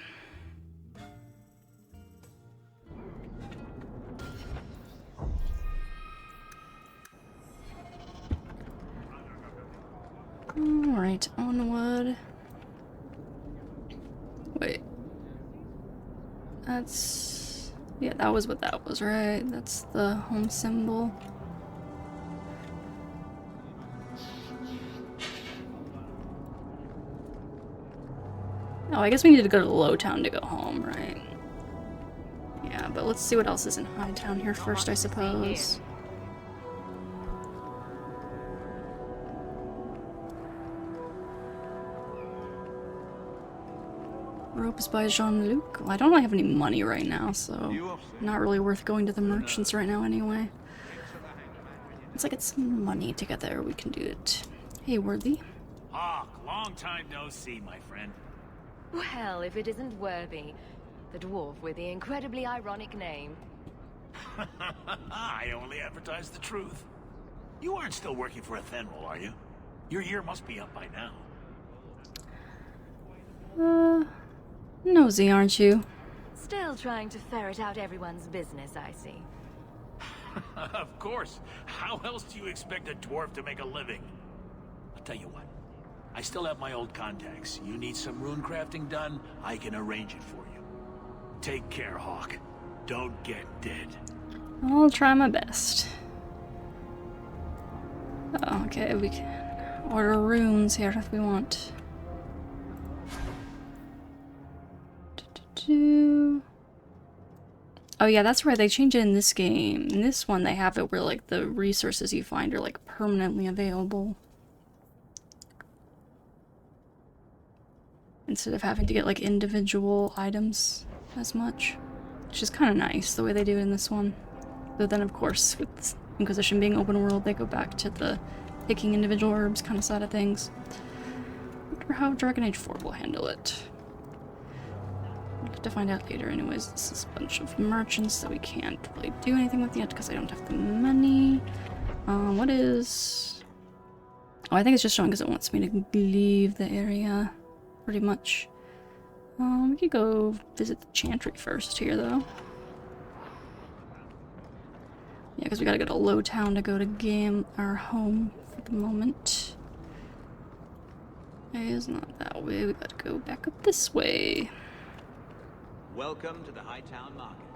Alright, onward. Wait. That's... yeah, that was what that was, right? That's the home symbol. Oh, I guess we need to go to Lowtown to go home, right? Yeah, but let's see what else is in Hightown here first, I suppose. Ropes by Jean-Luc. Well, I don't really have any money right now, so not really worth going to the merchants right now anyway. Once I get some money together, we can do it. Hey, Worthy. Hawke, long time no see, my friend. Well, if it isn't Worthy, the dwarf with the incredibly ironic name. I only advertise the truth. You aren't still working for Athenril, are you? Your year must be up by now. Nosy, aren't you? Still trying to ferret out everyone's business, I see. Of course. How else do you expect a dwarf to make a living? I'll tell you what. I still have my old contacts. You need some rune crafting done, I can arrange it for you. Take care, Hawke. Don't get dead. I'll try my best. Oh, okay, we can order runes here if we want. Oh yeah, that's right, they changed it in this game. In this one they have it where like the resources you find are like permanently available. Instead of having to get like individual items as much. Which is kind of nice the way they do it in this one. But then of course with Inquisition being open world they go back to the picking individual herbs kind of side of things. I wonder how Dragon Age 4 will handle it. We'll have to find out later anyways. This is a bunch of merchants that we can't really do anything with yet because I don't have the money. What is... Oh, I think it's just showing because it wants me to leave the area. Pretty much. We could go visit the Chantry first here though. Yeah, because we gotta go to Lowtown to go to our home for the moment. It's not that way, we gotta go back up this way. Welcome to the Hightown Market.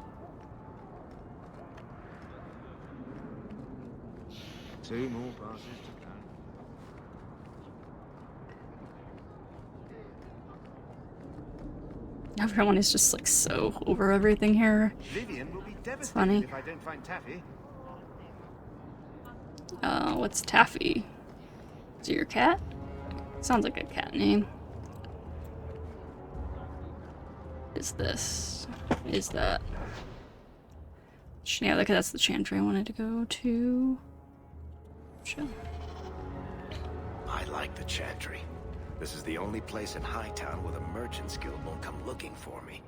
2 more passes to go. Everyone is just like so over everything here. Vivian will be It's funny. if I don't find Taffy. What's Taffy? Is it your cat? Sounds like a cat name. Is this? Is that? Yeah, that's the Chantry I wanted to go to. Chill. I like the Chantry. This is the only place in Hightown where the Merchants Guild won't come looking for me.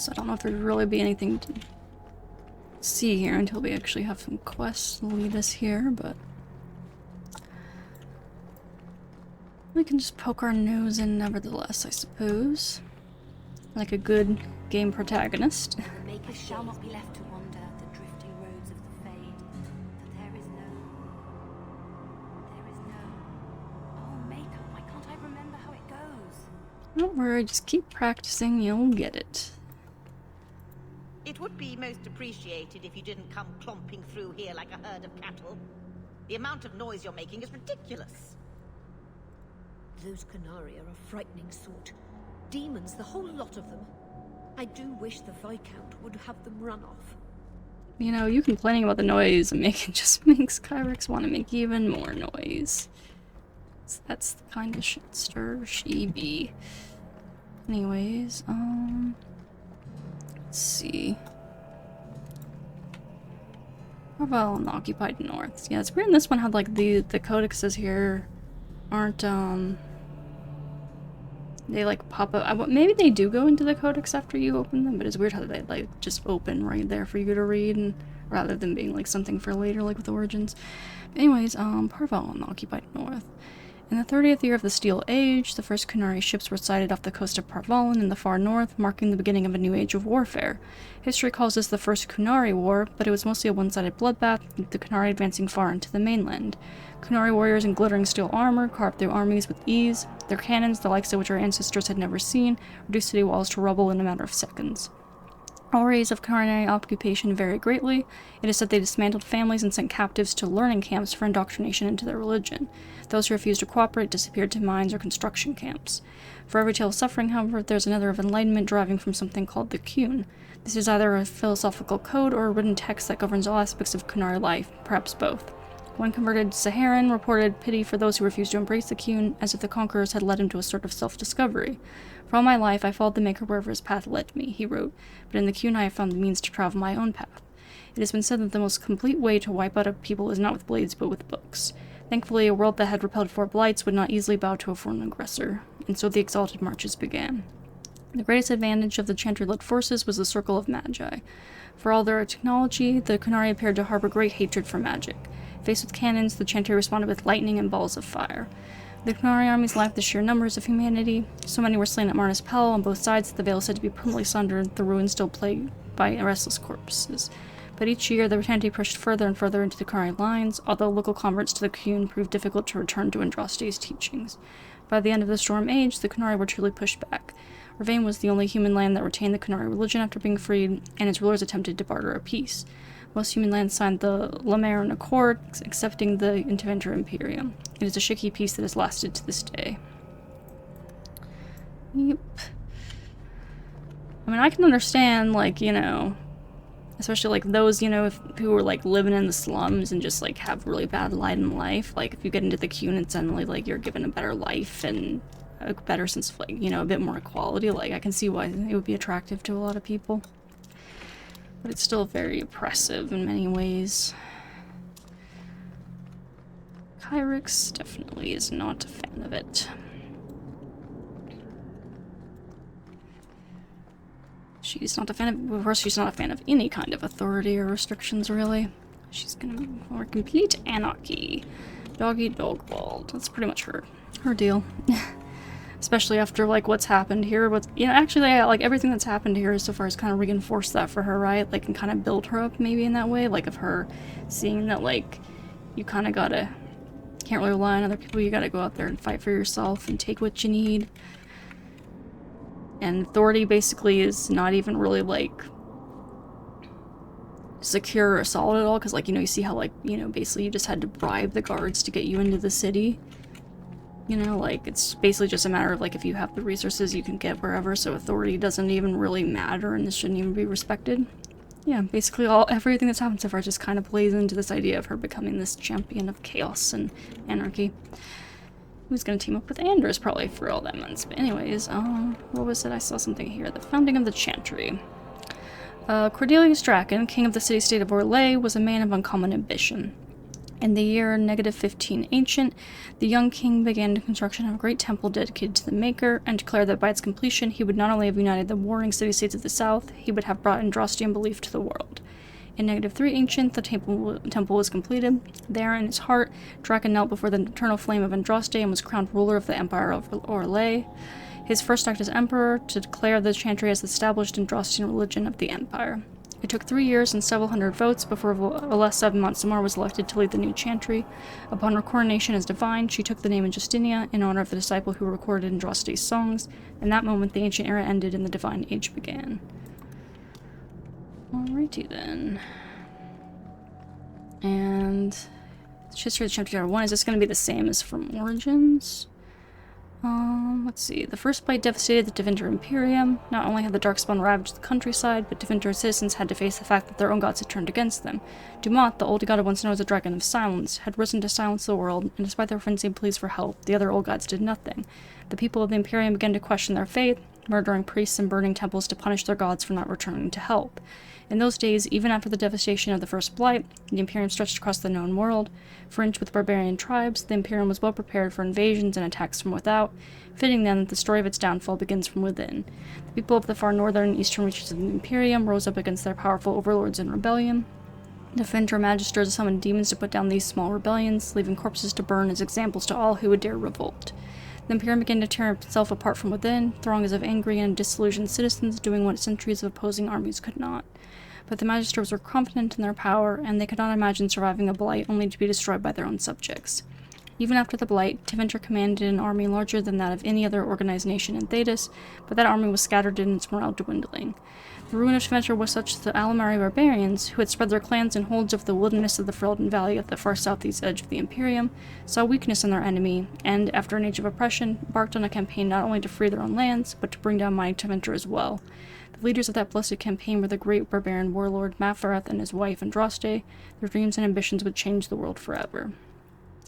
I don't know if there'd really be anything to see here until we actually have some quests to lead us here, but we can just poke our nose in nevertheless, I suppose. Like a good game protagonist. The Makers shall not be left to wander the drifting roads of the Fade, for there is no... Oh, Maker, why can't I remember how it goes? Don't worry, just keep practicing, you'll get it. It would be most appreciated if you didn't come clomping through here like a herd of cattle. The amount of noise you're making is ridiculous. Those Canari are a frightening sort. Demons, the whole lot of them. I do wish the Viscount would have them run off. You know, you complaining about the noise and just makes Kyrix want to make even more noise. So that's the kind of shitster she be. Anyways, let's see. Kirkwall and the Occupied North. Yeah, it's weird in this one how like the codexes here aren't they like pop up. Maybe they do go into the codex after you open them, but it's weird how they like just open right there for you to read, and rather than being like something for later like with Origins. Anyways, Kirkwall and the Occupied North. In the 30th year of the Steel Age, the first Qunari ships were sighted off the coast of Aveline in the far north, marking the beginning of a new age of warfare. History calls this the First Qunari War, but it was mostly a one-sided bloodbath, with the Qunari advancing far into the mainland. Qunari warriors in glittering steel armor carved through armies with ease. Their cannons, the likes of which our ancestors had never seen, reduced city walls to rubble in a matter of seconds. All rays of Qunari occupation vary greatly. It is said they dismantled families and sent captives to learning camps for indoctrination into their religion. Those who refused to cooperate disappeared to mines or construction camps. For every tale of suffering, however, there's another of enlightenment deriving from something called the Qun. This is either a philosophical code or a written text that governs all aspects of Qunari life, perhaps both. One converted Saharan reported pity for those who refused to embrace the Qun, as if the conquerors had led him to a sort of self-discovery. For all my life, I followed the Maker wherever his path led me, he wrote, but in the Qun I have found the means to travel my own path. It has been said that the most complete way to wipe out a people is not with blades, but with books. Thankfully, a world that had repelled 4 blights would not easily bow to a foreign aggressor, and so the exalted marches began. The greatest advantage of the Chantry-led forces was the Circle of Magi. For all their technology, the Qunari appeared to harbor great hatred for magic. Faced with cannons, the Chantry responded with lightning and balls of fire. The Qunari armies lacked the sheer numbers of humanity. So many were slain at Marnus Pel on both sides that the Vale is said to be permanently sundered, the ruins still plagued by restless corpses. But each year, the Chantry pushed further and further into the Qunari lines, although local converts to the Qun proved difficult to return to Andraste's teachings. By the end of the Storm Age, the Qunari were truly pushed back. Ravain was the only human land that retained the Qunari religion after being freed, and its rulers attempted to barter a peace. Most human lands signed the Lamaran Accord, accepting the Interventor Imperium. It is a shaky peace that has lasted to this day. Yep. I mean, I can understand, like, you know, especially, like, those, you know, who are, like, living in the slums and just, like, have really bad light in life. Like, if you get into the Qun and suddenly, like, you're given a better life and a better sense of, like, you know, a bit more equality. Like, I can see why it would be attractive to a lot of people. But it's still very oppressive in many ways. Kyrix definitely is not a fan of it. She's not a fan of, of course, she's not a fan of any kind of authority or restrictions, really. She's gonna be more complete anarchy. Doggy dog world. That's pretty much her deal. Especially after, like, what's happened here. You know, actually, like, everything that's happened here so far has kind of reinforced that for her, right? Like, and kind of build her up, maybe, in that way. Like, of her seeing that, like, you kind of gotta, can't really rely on other people. You gotta go out there and fight for yourself and take what you need. And authority, basically, is not even really, like, secure or solid at all. Because, like, you know, you see how, like, you know, basically you just had to bribe the guards to get you into the city. You know, like, it's basically just a matter of, like, if you have the resources, you can get wherever, so authority doesn't even really matter, and this shouldn't even be respected. Yeah, basically everything that's happened so far just kind of plays into this idea of her becoming this champion of chaos and anarchy. Who's gonna team up with Anders, probably, for all that months. But anyways, what was it? I saw something here. The founding of the Chantry. Cordelius Draken, king of the city-state of Orlais, was a man of uncommon ambition. In the year -15 Ancient, the young king began the construction of a great temple dedicated to the Maker, and declared that by its completion he would not only have united the warring city-states of the south, he would have brought Andrastian belief to the world. In -3 Ancient, the temple was completed. There, in his heart, Draken knelt before the eternal flame of Andraste and was crowned ruler of the Empire of Orlais. His first act as emperor, to declare the Chantry as the established Andrastian religion of the Empire. It took 3 years and several hundred votes before Alessa of Montsamar was elected to lead the new Chantry. Upon her coronation as divine, she took the name of Justinia in honor of the disciple who recorded Andraste's songs. In that moment, the ancient era ended and the divine age began. Alrighty then. And history of the Chantry 1, is this going to be the same as from Origins? Let's see. The first blight devastated the Deventer Imperium. Not only had the Darkspawn ravaged the countryside, but Deventer's citizens had to face the fact that their own gods had turned against them. Dumont, the old god once known as a dragon of silence, had risen to silence the world, and despite their frenzied pleas for help, the other old gods did nothing. The people of the Imperium began to question their faith, murdering priests and burning temples to punish their gods for not returning to help. In those days, even after the devastation of the first blight, the Imperium stretched across the known world. Fringed with barbarian tribes, the Imperium was well prepared for invasions and attacks from without, fitting then that the story of its downfall begins from within. The people of the far northern and eastern reaches of the Imperium rose up against their powerful overlords in rebellion. The Finter Magisters summoned demons to put down these small rebellions, leaving corpses to burn as examples to all who would dare revolt. The Imperium began to tear itself apart from within, throngs of angry and disillusioned citizens doing what centuries of opposing armies could not. But the Magisters were confident in their power, and they could not imagine surviving a blight only to be destroyed by their own subjects. Even after the blight, Tevinter commanded an army larger than that of any other organized nation in Thedas, but that army was scattered and its morale dwindling. The ruin of Tevinter was such that the Alamari barbarians, who had spread their clans and holds over the wilderness of the Ferelden Valley at the far southeast edge of the Imperium, saw weakness in their enemy, and, after an age of oppression, embarked on a campaign not only to free their own lands, but to bring down mighty Tevinter as well. The leaders of that blessed campaign were the great barbarian warlord Mafarath and his wife Andraste. Their dreams and ambitions would change the world forever.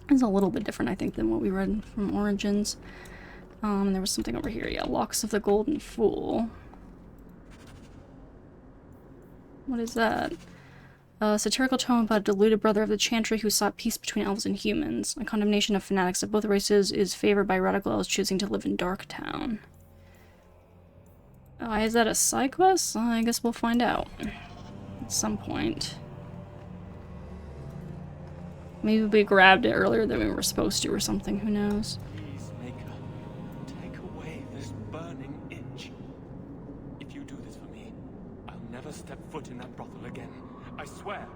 It's a little bit different, I think, than what we read from Origins. There was something over here. Yeah, Locks of the Golden Fool. What is that? A satirical tome about a deluded brother of the Chantry who sought peace between elves and humans. A condemnation of fanatics of both races is favored by radical elves choosing to live in Darktown. Oh, is that a side quest? I guess we'll find out at some point. Maybe we grabbed it earlier than we were supposed to or something, who knows. Please, Maker, take away this burning itch. If you do this for me, I'll never step foot in that brothel again. I swear.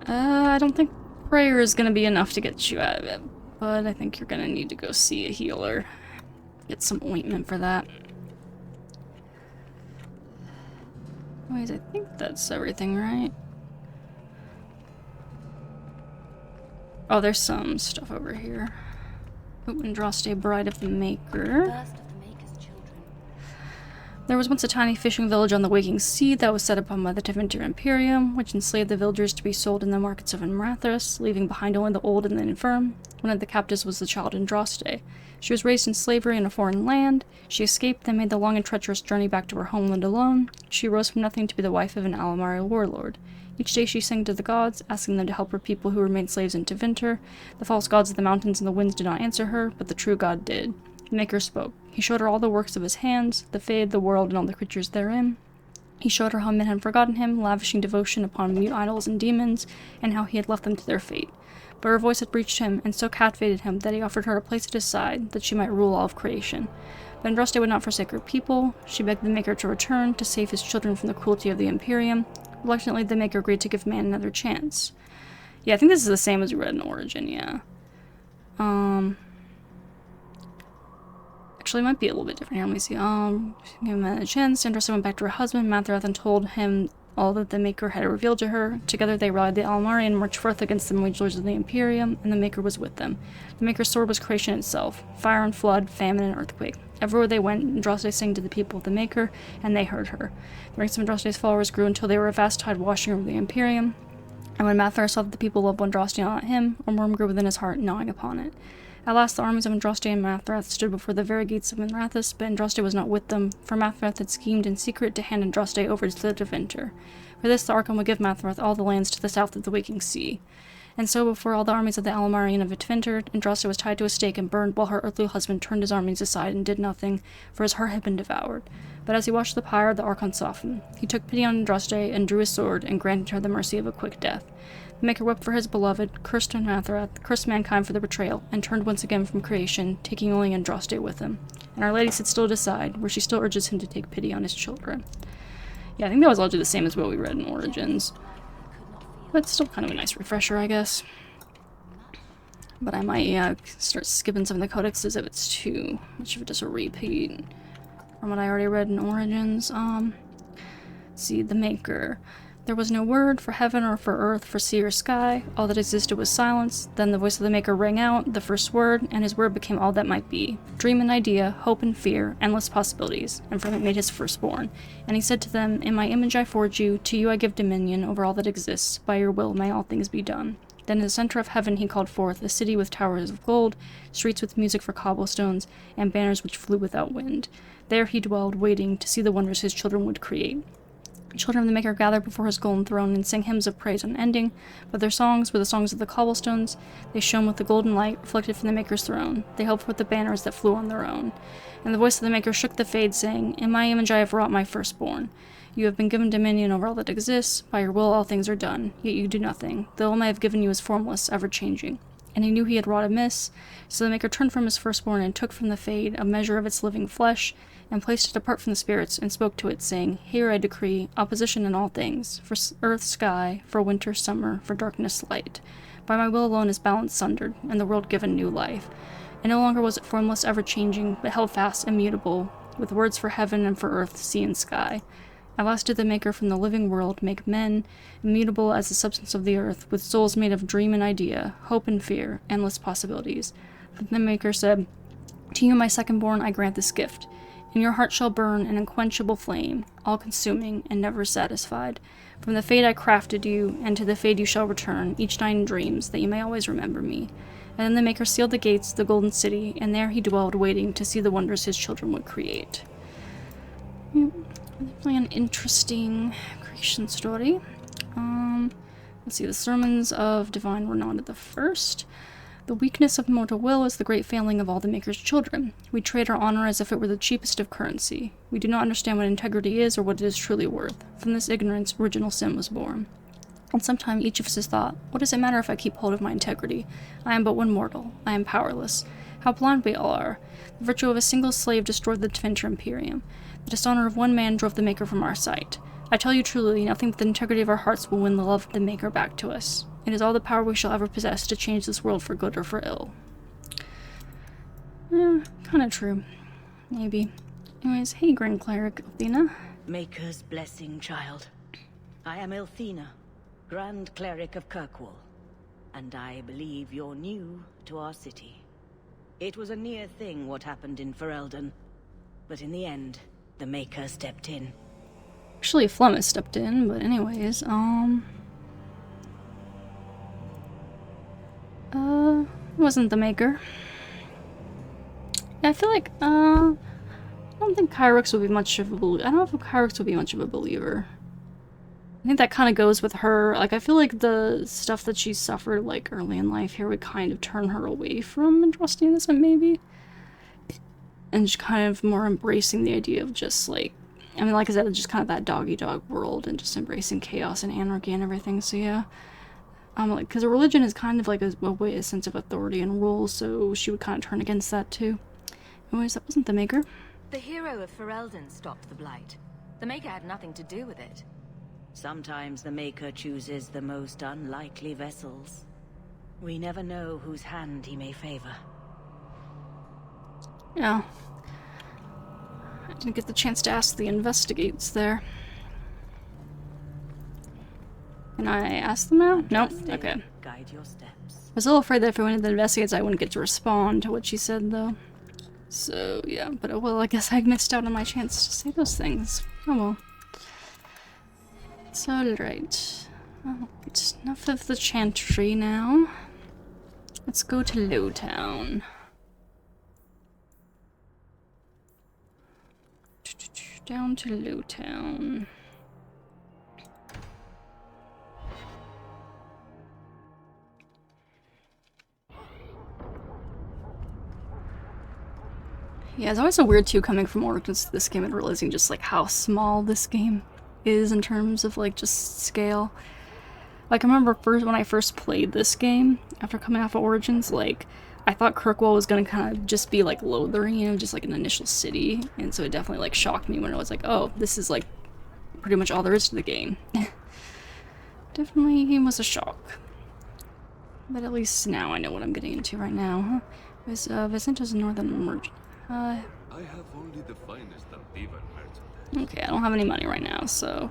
I don't think prayer is gonna be enough to get you out of it, but I think you're gonna need to go see a healer. Get some ointment for that. Anyways, I think that's everything, right? Oh, there's some stuff over here. Oh, Andraste, Bride of the Maker. There was once a tiny fishing village on the Waking Sea that was set upon by the Tevinter Imperium, which enslaved the villagers to be sold in the markets of Imrathras, leaving behind only the old and the infirm. One of the captives was the child Andraste. She was raised in slavery in a foreign land. She escaped, then made the long and treacherous journey back to her homeland alone. She rose from nothing to be the wife of an Alamari warlord. Each day she sang to the gods, asking them to help her people who remained slaves in Tevinter. The false gods of the mountains and the winds did not answer her, but the true god did. The Maker spoke. He showed her all the works of his hands, the Fade, the world, and all the creatures therein. He showed her how men had forgotten him, lavishing devotion upon mute idols and demons, and how he had left them to their fate. But her voice had reached him, and so captivated him that he offered her a place at his side, that she might rule all of creation. But Andraste would not forsake her people. She begged the Maker to return, to save his children from the cruelty of the Imperium. Reluctantly, the Maker agreed to give man another chance. Yeah, I think this is the same as we read in Origin, yeah. Actually, it might be a little bit different here. Let me see. Give him a chance. Andraste went back to her husband, Mathrath, and told him all that the Maker had revealed to her. Together they rallied the Alamari and marched forth against the wage lords of the Imperium, and the Maker was with them. The Maker's sword was creation itself. Fire and flood, famine and earthquake. Everywhere they went, Andraste sang to the people of the Maker, and they heard her. The ranks of Andraste's followers grew until they were a vast tide washing over the Imperium. And when Mathar saw that the people loved Andraste and not him, a worm grew within his heart, gnawing upon it. At last the armies of Andraste and Mathrath stood before the very gates of Imrathas, but Andraste was not with them, for Mathrath had schemed in secret to hand Andraste over to the Tevinter. For this the Archon would give Mathrath all the lands to the south of the Waking Sea. And so before all the armies of the Alamari and of Tevinter, Andraste was tied to a stake and burned while her earthly husband turned his armies aside and did nothing, for his heart had been devoured. But as he watched the pyre, the Archon softened. He took pity on Andraste and drew his sword and granted her the mercy of a quick death. The Maker wept for his beloved, cursed Mathrath, cursed mankind for the betrayal, and turned once again from creation, taking only Andraste with him. And Our Lady sits still at his side, where she still urges him to take pity on his children. Yeah, I think that was largely the same as what we read in Origins. But still kind of a nice refresher, I guess. But I might start skipping some of the codexes if it's too much of just a repeat from what I already read in Origins. Let's see, the Maker. There was no word for heaven or for earth, for sea or sky. All that existed was silence. Then the voice of the Maker rang out, the first word, and his word became all that might be. Dream and idea, hope and fear, endless possibilities, and from it made his firstborn. And he said to them, In my image I forge you, to you I give dominion over all that exists. By your will may all things be done. Then in the center of heaven he called forth a city with towers of gold, streets with music for cobblestones, and banners which flew without wind. There he dwelled, waiting to see the wonders his children would create. The children of the Maker gathered before his golden throne and sang hymns of praise unending, but their songs were the songs of the cobblestones. They shone with the golden light reflected from the Maker's throne. They helped with the banners that flew on their own. And the voice of the Maker shook the fade, saying, "In my image I have wrought my firstborn. You have been given dominion over all that exists. By your will all things are done, yet you do nothing. The all I have given you is formless, ever-changing." And he knew he had wrought amiss, so the Maker turned from his firstborn and took from the fade a measure of its living flesh, and placed it apart from the spirits, and spoke to it, saying, "Here I decree opposition in all things, for earth, sky, for winter, summer, for darkness, light. By my will alone is balance sundered, and the world given new life. And no longer was it formless, ever-changing, but held fast, immutable, with words for heaven and for earth, sea and sky. At last did the Maker from the living world make men, immutable as the substance of the earth, with souls made of dream and idea, hope and fear, endless possibilities. Then the Maker said, "To you, my second-born, I grant this gift. In your heart shall burn an unquenchable flame, all-consuming and never satisfied. From the fade I crafted you, and to the fade you shall return, each night in dreams, that you may always remember me." And then the Maker sealed the gates of the golden city, and there he dwelled, waiting to see the wonders his children would create. Definitely an interesting creation story. Let's see, the sermons of divine renown at the first. "The weakness of mortal will is the great failing of all the Maker's children. We trade our honor as if it were the cheapest of currency. We do not understand what integrity is or what it is truly worth. From this ignorance, original sin was born. And sometime each of us has thought, what does it matter if I keep hold of my integrity? I am but one mortal. I am powerless. How blind we all are. The virtue of a single slave destroyed the Twinter Imperium. The dishonor of one man drove the Maker from our sight. I tell you truly, nothing but the integrity of our hearts will win the love of the Maker back to us. It is all the power we shall ever possess to change this world for good or for ill." Kinda true. Maybe. Anyways, hey Grand Cleric Athena. Maker's blessing, child. I am Elthina, Grand Cleric of Kirkwall, and I believe you're new to our city. It was a near thing what happened in Ferelden, but in the end, the Maker stepped in. Actually, Flemeth stepped in, but anyways, it wasn't the Maker. I feel like, I don't think Kyrix would be much of a believer. I don't know if Kyrix would be much of a believer. I think that kind of goes with her. Like, I feel like the stuff that she suffered, like, early in life here would kind of turn her away from trusting this, maybe. And just kind of more embracing the idea of just, like, I mean, like I said, just kind of that dog-eat-dog world and just embracing chaos and anarchy and everything, so yeah. Like, because a religion is kind of like a way, a sense of authority and rule, so she would kind of turn against that too. Anyways, that wasn't the Maker. The hero of Ferelden stopped the Blight. The Maker had nothing to do with it. Sometimes the Maker chooses the most unlikely vessels. We never know whose hand he may favor. Yeah. I didn't get the chance to ask the investigates there. Can I ask them now? Nope. Okay. Guide your steps. I was a little afraid that if I went to the investigates, I wouldn't get to respond to what she said, though. So, yeah. But, well, I guess I missed out on my chance to say those things. Oh, well. It's alright. Alright. Enough of the chantry now. Let's go to Lowtown. Down to Lowtown. Yeah, it's always so weird too coming from Origins to this game and realizing just like how small this game is in terms of like just scale. Like I remember when I first played this game after coming off of Origins, like I thought Kirkwall was gonna kind of just be like Lothering, you know, just like an initial city, and so it definitely like shocked me when it was like, oh, this is like pretty much all there is to the game. Definitely was a shock. But at least now I know what I'm getting into right now, huh? Vicento's Northern Emergent. I have only the finest of beaver merchant. Okay, I don't have any money right now, so...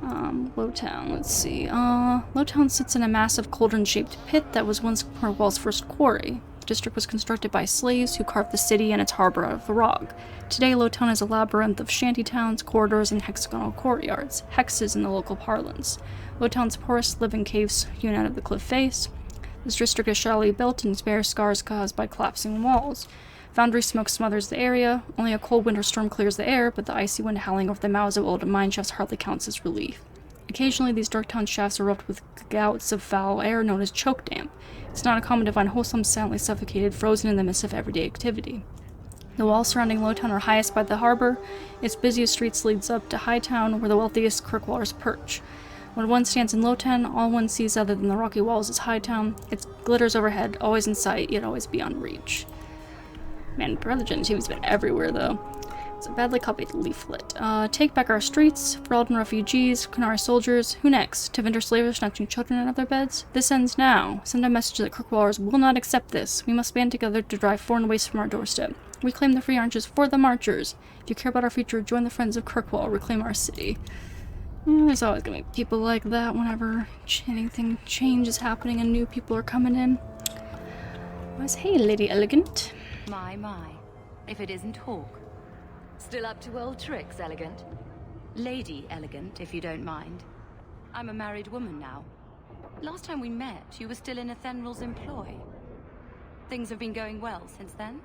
Lowtown, let's see. Lowtown sits in a massive cauldron-shaped pit that was once Kirkwall's first quarry. The district was constructed by slaves who carved the city and its harbor out of the rock. Today, Lowtown is a labyrinth of shantytowns, corridors, and hexagonal courtyards, hexes in the local parlance. Lowtown's poorest live in caves hewn out of the cliff face. This district is shallowly built and bears scars caused by collapsing walls. Foundry smoke smothers the area. Only a cold winter storm clears the air, but the icy wind howling over the mouths of old mine shafts hardly counts as relief. Occasionally, these dark town shafts erupt with gouts of foul air known as choke damp. It's not uncommon to find wholesome, silently suffocated, frozen in the midst of everyday activity. The walls surrounding Lowtown are highest by the harbor. Its busiest streets leads up to Hightown, where the wealthiest Kirkwallers perch. When one stands in Lowtown, all one sees other than the rocky walls is Hightown. It glitters overhead, always in sight, yet always beyond reach. Man, Brother Genitivi's been everywhere, though. It's a badly copied leaflet. Take back our streets, Ferelden refugees, Qunari soldiers. Who next? Tevinter slavers snatching children out of their beds? This ends now. Send a message that Kirkwallers will not accept this. We must band together to drive foreign waste from our doorstep. Reclaim the free archers for the marchers. If you care about our future, join the friends of Kirkwall. Reclaim our city. There's always gonna be people like that whenever anything change is happening and new people are coming in. Hey, Lady Elegant. My. If it isn't Hawke. Still up to old tricks, Elegant? Lady Elegant, if you don't mind. I'm a married woman now. Last time we met, you were still in Athenrel's employ. Things have been going well since then?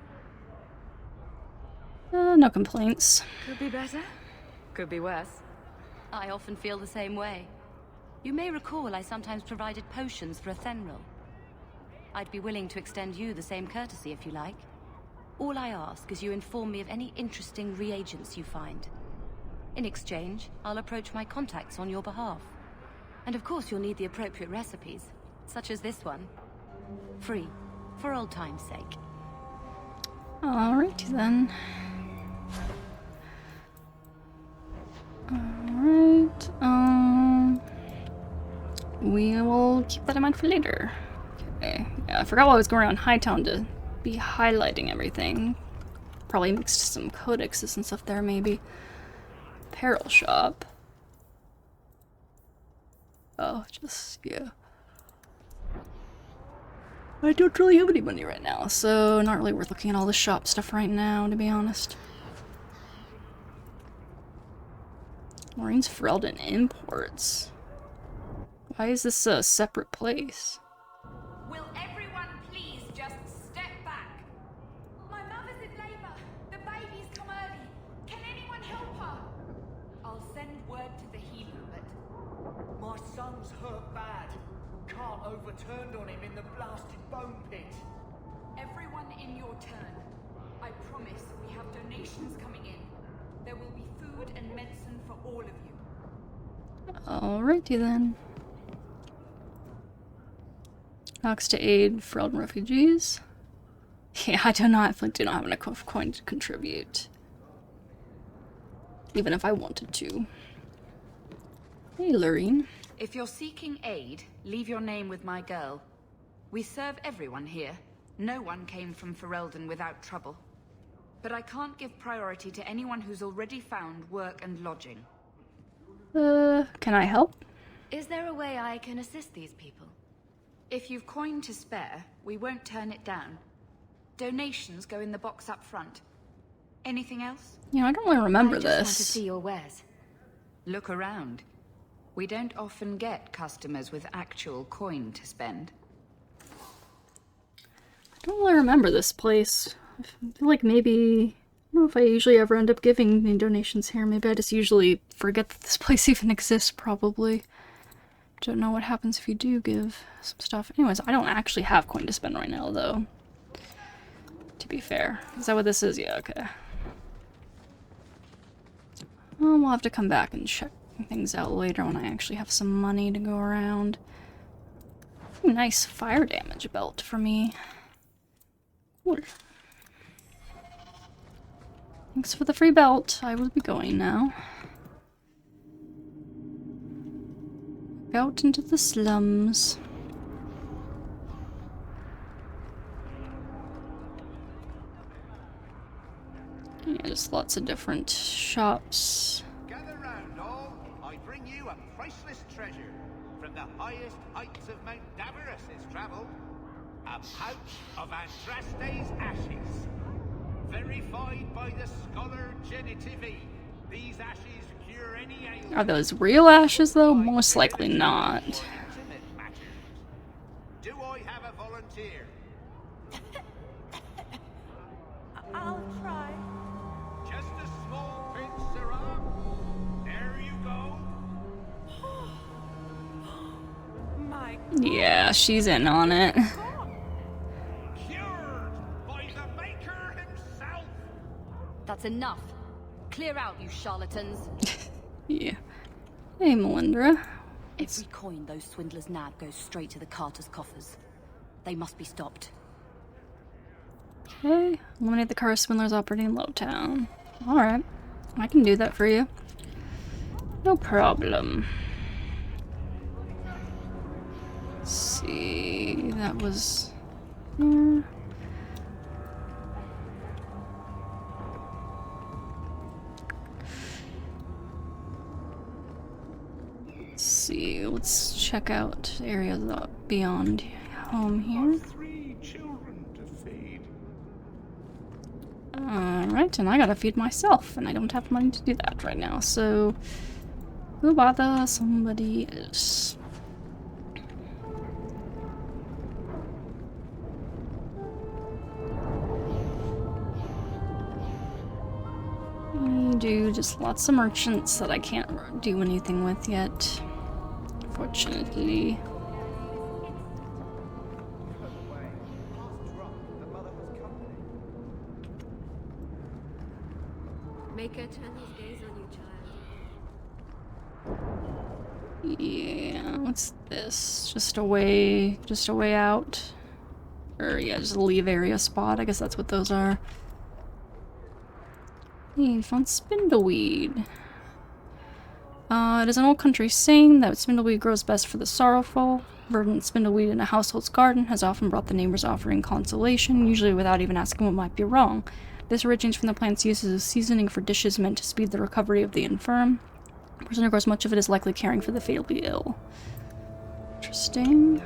No complaints. Could be better. Could be worse. I often feel the same way. You may recall I sometimes provided potions for Athenrel. I'd be willing to extend you the same courtesy if you like. All I ask is you inform me of any interesting reagents you find. In exchange, I'll approach my contacts on your behalf. And of course you'll need the appropriate recipes, such as this one. Free, for old time's sake. Alrighty then. Alright, we will keep that in mind for later. Okay, yeah, I forgot why I was going around Hightown to be highlighting everything. Probably mixed some codexes and stuff there, maybe. Apparel shop. Oh, yeah. I don't really have any money right now, so not really worth looking at all the shop stuff right now, to be honest. Maureen's Ferelden Imports. Why is this a separate place? Will everyone please just step back? My mother's in labor. The baby's come early. Can anyone help her? I'll send word to the healer, but my son's hurt bad. Can't overturned on him in the blasted bone pit. Everyone in your turn. I promise we have donations coming in. There will be food and medicine for all of you. Alrighty then. Knocks to aid Ferelden refugees. Yeah, I do not have enough coin to contribute. Even if I wanted to. Hey, Loreen. If you're seeking aid, leave your name with my girl. We serve everyone here. No one came from Ferelden without trouble. But I can't give priority to anyone who's already found work and lodging. Can I help? Is there a way I can assist these people? If you've coin to spare, we won't turn it down. Donations go in the box up front. Anything else? Yeah, I don't really remember this. I just want to see your wares. Look around. We don't often get customers with actual coin to spend. I don't really remember this place. I feel like maybe... I don't know if I usually ever end up giving any donations here. Maybe I just usually forget that this place even exists, probably. Don't know what happens if you do give some stuff. Anyways, I don't actually have coin to spend right now, though. To be fair. Is that what this is? Yeah, okay. Well, we'll have to come back and check things out later when I actually have some money to go around. Ooh, nice fire damage belt for me. Cool. Thanks for the free belt. I will be going now. Out into the slums. Yeah, just lots of different shops. Gather round, all. I bring you a priceless treasure. From the highest heights of Mount Davros is travelled. A pouch of Andraste's ashes. Verified by the scholar Genitivi. These ashes cure any ailment. Are those real ashes, though? Most likely not. Do I have a volunteer? Yeah, she's in on it. That's enough. Clear out, you charlatans. Yeah. Hey, Melindra. Every coin those swindlers nab goes straight to the Carter's coffers. They must be stopped. Okay. Eliminate the car swindlers operating in Lowtown. Alright. I can do that for you. No problem. Let's see. That was here. Let's see. Let's check out areas beyond home here. Alright, and I gotta feed myself, and I don't have money to do that right now, so we'll bother somebody else. We do just lots of merchants that I can't do anything with yet, fortunately. Make her turn his gaze on you, child. Yeah, what's this? Just a way out? Or yeah, just a leave area spot. I guess that's what those are. Hey, found spindleweed. It is an old country saying that spindleweed grows best for the sorrowful. Verdant spindleweed in a household's garden has often brought the neighbors offering consolation, usually without even asking what might be wrong. This originates from the plant's use as a seasoning for dishes meant to speed the recovery of the infirm. The person who grows much of it is likely caring for the fatally ill. Interesting.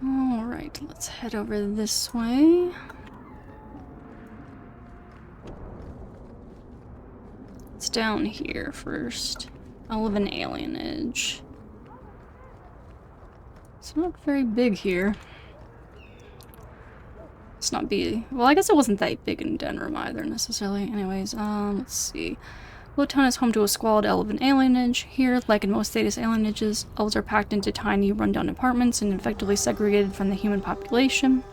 Alright, let's head over this way. It's down here first. Elven alienage. It's not very big here. It's not big. Well, I guess it wasn't that big in Denram either, necessarily. Anyways, let's see. Lowtown is home to a squalid elven alienage. Here, like in most status alienages, elves are packed into tiny, rundown apartments and effectively segregated from the human population.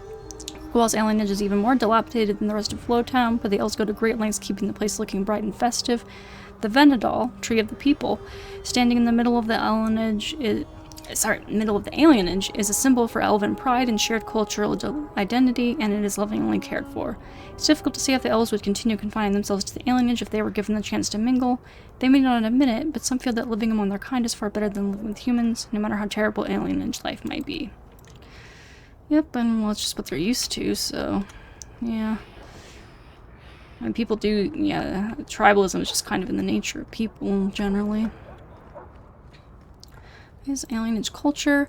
Kirkwall's alienage is even more dilapidated than the rest of Lowtown, but the elves go to great lengths keeping the place looking bright and festive. The Venedal, Tree of the People, standing in the middle of the alienage is a symbol for elven pride and shared cultural identity, and it is lovingly cared for. It's difficult to see if the elves would continue confining themselves to the alienage if they were given the chance to mingle. They may not admit it, but some feel that living among their kind is far better than living with humans, no matter how terrible alienage life might be. Yep, and well, it's just what they're used to, so yeah. And people do, yeah, tribalism is just kind of in the nature of people, generally. Is alienage culture.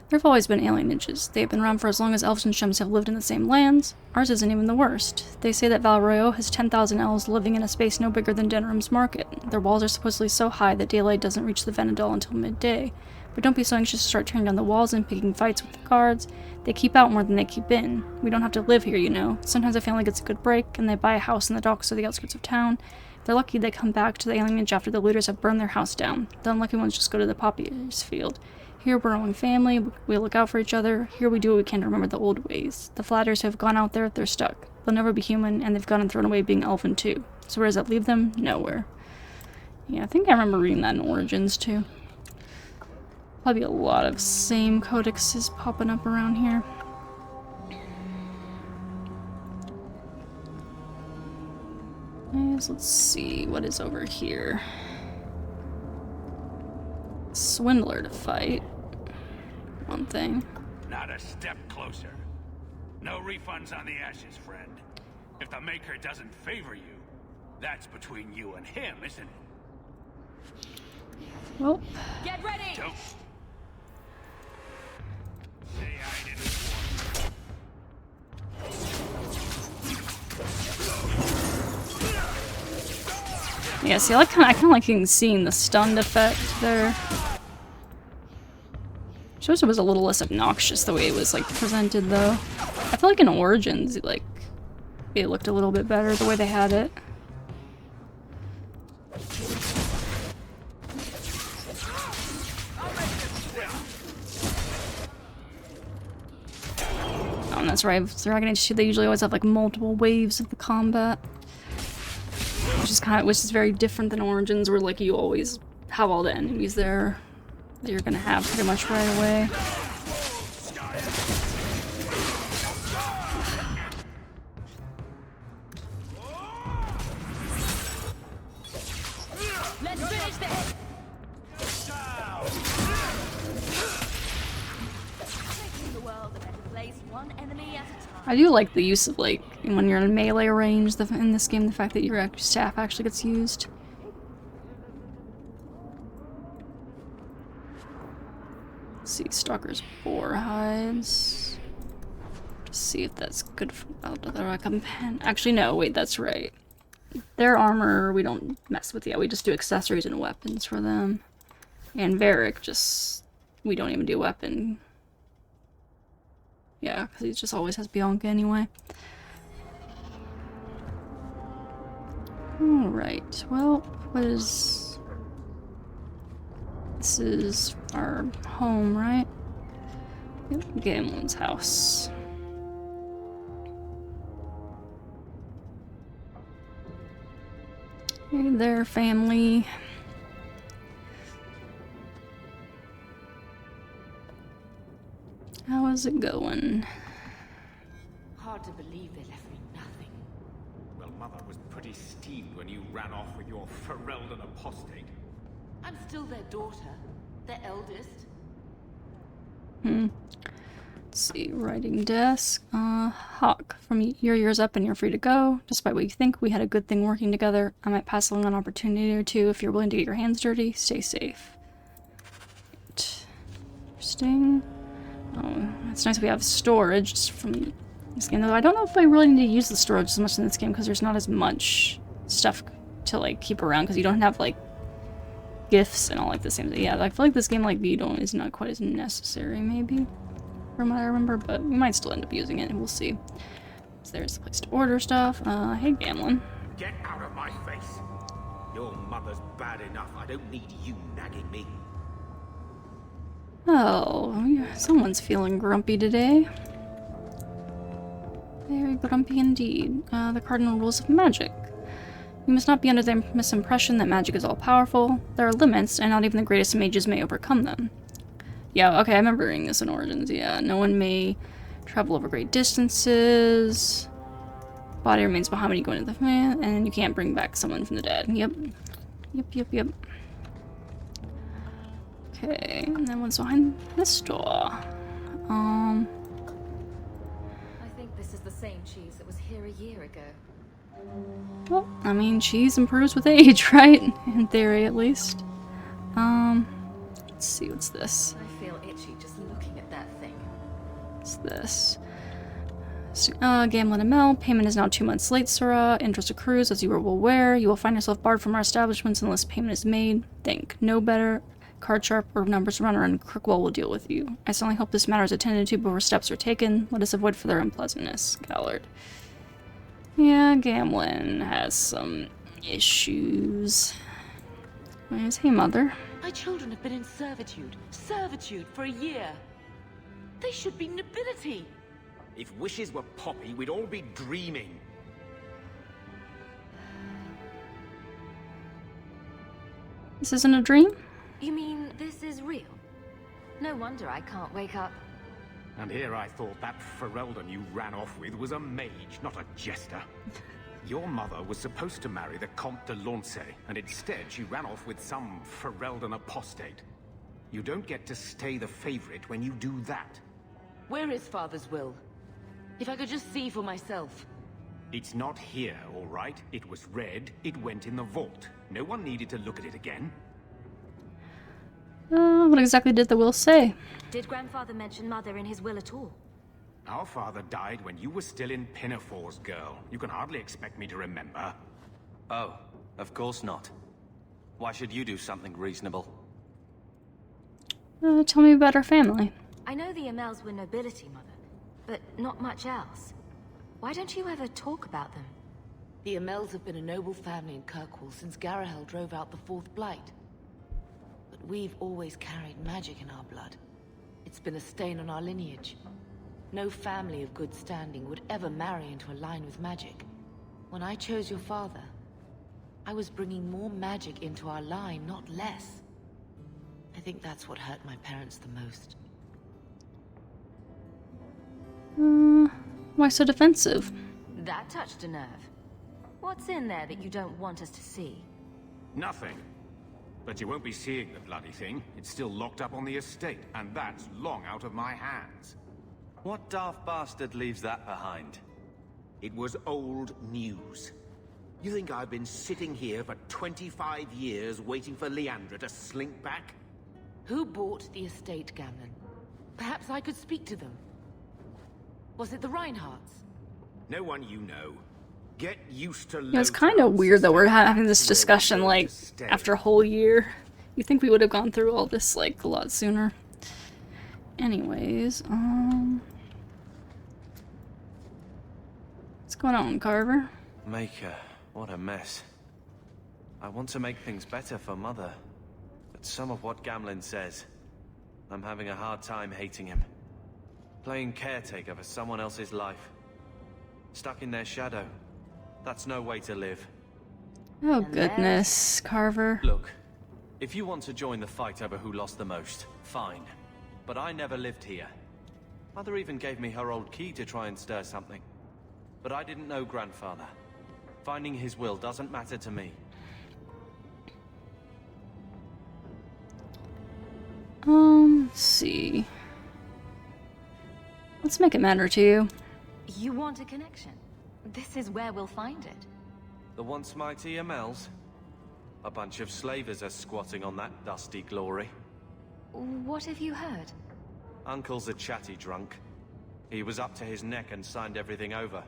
There have always been alienages. They've been around for as long as elves and shums have lived in the same lands. Ours isn't even the worst. They say that Valroyo has 10,000 elves living in a space no bigger than Denram's market. Their walls are supposedly so high that daylight doesn't reach the Venedal until midday. But don't be so anxious to start tearing down the walls and picking fights with the guards. They keep out more than they keep in. We don't have to live here, you know. Sometimes a family gets a good break, and they buy a house in the docks or the outskirts of town. If they're lucky, they come back to the alienage after the looters have burned their house down. The unlucky ones just go to the poppies field. Here we're one family, we look out for each other. Here we do what we can to remember the old ways. The flatters who have gone out there, they're stuck. They'll never be human, and they've gone and thrown away being elven too. So where does that leave them? Nowhere. Yeah, I think I remember reading that in Origins too. Probably a lot of same codexes popping up around here. Anyways, let's see what is over here. Swindler to fight. One thing. Not a step closer. No refunds on the ashes, friend. If the Maker doesn't favor you, that's between you and him, isn't it? Well. Get ready! Don't say I didn't warn you. Yeah, see, I kind of like seeing the stunned effect there. Suppose it was a little less obnoxious the way it was like presented though. I feel like in Origins, like, it looked a little bit better the way they had it. Oh, and that's right, with Dragon Age 2 they usually always have like multiple waves of the combat. Which is very different than Origins where like you always have all the enemies there that you're gonna have pretty much right away. Let's finish this! Making the world a better place, one enemy at a time. I do like the use of like when you're in melee range in this game, the fact that your staff actually gets used. Let's see, Stalker's boar hides. Just see if that's good for other companion. Actually, no, wait, that's right. Their armor we don't mess with yet. We just do accessories and weapons for them. And Varric just we don't even do weapon. Yeah, because he just always has Bianca anyway. Alright, well, what is... This is our home, right? Yep, Gamlen's house. Hey there, family. How is it going? Hard to believe they left me nothing. Well, Mother was pretty steamed when you ran off with your Ferelden apostate. I'm still their daughter, their eldest. Let's see, writing desk. Hawke, from your years up and you're free to go. Despite what you think, we had a good thing working together. I might pass along an opportunity or two if you're willing to get your hands dirty. Stay safe. Interesting. Oh, it's nice we have storage from this game, though I don't know if I really need to use the storage as much in this game because there's not as much stuff to like keep around because you don't have like gifts and all like the same thing. Yeah, I feel like this game like is not quite as necessary maybe from what I remember, but we might still end up using it and we'll see. So there's the place to order stuff. Hey Gamlen. Get out of my face! Your mother's bad enough. I don't need you nagging me. Oh, someone's feeling grumpy today. Very grumpy indeed. The cardinal rules of magic. You must not be under the misimpression that magic is all-powerful. There are limits, and not even the greatest mages may overcome them. Yeah, okay, I remember reading this in Origins, yeah. No one may travel over great distances. Body remains behind when you go into the fan, and you can't bring back someone from the dead. Yep. Yep. Okay, and then what's behind this door? I think this is the same cheese that was here a year ago. Well, I mean, cheese improves with age, right? In theory, at least. Let's see, what's this? I feel itchy just looking at that thing. What's this? Gamlen and Mel, payment is now 2 months late, Syrah. Interest accrues, as you are well aware. You will find yourself barred from our establishments unless payment is made. Think. No better. Card Sharp or Numbers Runner and Kirkwall will deal with you. I certainly hope this matter is attended to before steps are taken. Let us avoid further unpleasantness. Gallard. Yeah, Gamlen has some issues. Anyways, hey, Mother. My children have been in servitude for a year. They should be nobility. If wishes were poppy, we'd all be dreaming. This isn't a dream? You mean this is real? No wonder I can't wake up. And here I thought that Ferelden you ran off with was a mage, not a jester. Your mother was supposed to marry the Comte de Lancey, and instead she ran off with some Ferelden apostate. You don't get to stay the favorite when you do that. Where is Father's will? If I could just see for myself. It's not here, all right? It was read, it went in the vault. No one needed to look at it again. What exactly did the will say? Did Grandfather mention Mother in his will at all? Our father died when you were still in Pinafores, girl. You can hardly expect me to remember. Oh, of course not. Why should you do something reasonable? Tell me about our family. I know the Amels were nobility, Mother, but not much else. Why don't you ever talk about them? The Amels have been a noble family in Kirkwall since Garahel drove out the Fourth Blight. But we've always carried magic in our blood. It's been a stain on our lineage. No family of good standing would ever marry into a line with magic. When I chose your father, I was bringing more magic into our line, not less. I think that's what hurt my parents the most. Why so defensive? That touched a nerve. What's in there that you don't want us to see? Nothing. But you won't be seeing the bloody thing. It's still locked up on the estate, and that's long out of my hands. What daft bastard leaves that behind? It was old news. You think I've been sitting here for 25 years waiting for Leandra to slink back? Who bought the estate, Gamlen? Perhaps I could speak to them. Was it the Reinhardts? No one you know. Get used to Yeah, it's kind of weird that we're having this discussion, like, after a whole year. You'd think we would have gone through all this, like, a lot sooner. Anyways, what's going on, Carver? Maker, what a mess. I want to make things better for Mother. But some of what Gamlen says, I'm having a hard time hating him. Playing caretaker for someone else's life. Stuck in their shadow. That's no way to live. Oh goodness, Carver. Look, if you want to join the fight over who lost the most, fine. But I never lived here. Mother even gave me her old key to try and stir something. But I didn't know Grandfather. Finding his will doesn't matter to me. Let's see. Let's make it matter to you. You want a connection? This is where we'll find it. The once mighty Amels? A bunch of slavers are squatting on that dusty glory. What have you heard? Uncle's a chatty drunk. He was up to his neck and signed everything over.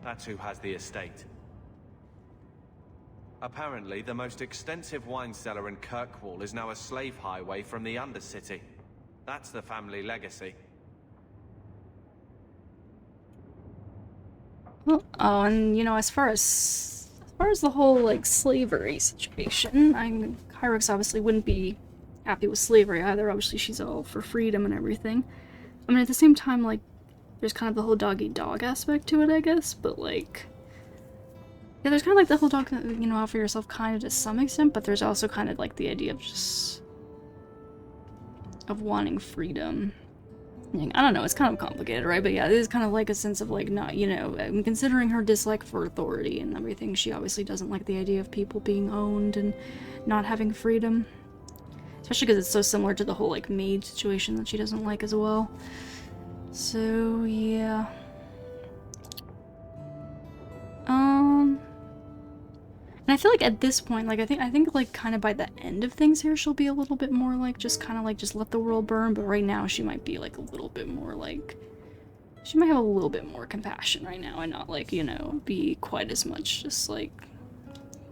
That's who has the estate. Apparently, the most extensive wine cellar in Kirkwall is now a slave highway from the Undercity. That's the family legacy. Well, oh, and you know, as far as the whole like slavery situation, Kyrix obviously wouldn't be happy with slavery either. Obviously, she's all for freedom and everything. I mean, at the same time, like, there's kind of the whole dog-eat-dog aspect to it, I guess. But like, yeah, there's kind of like the whole dog, you know, out for yourself kind of to some extent. But there's also kind of like the idea of just wanting freedom. I don't know, it's kind of complicated, right? But yeah, it is kind of like a sense of like not, you know, considering her dislike for authority and everything, she obviously doesn't like the idea of people being owned and not having freedom. Especially because it's so similar to the whole like maid situation that she doesn't like as well. So yeah. And I feel like at this point, like I think like kind of by the end of things here, she'll be a little bit more like just kind of like just let the world burn. But right now, she might be like a little bit more like she might have a little bit more compassion right now and not like, you know, be quite as much just like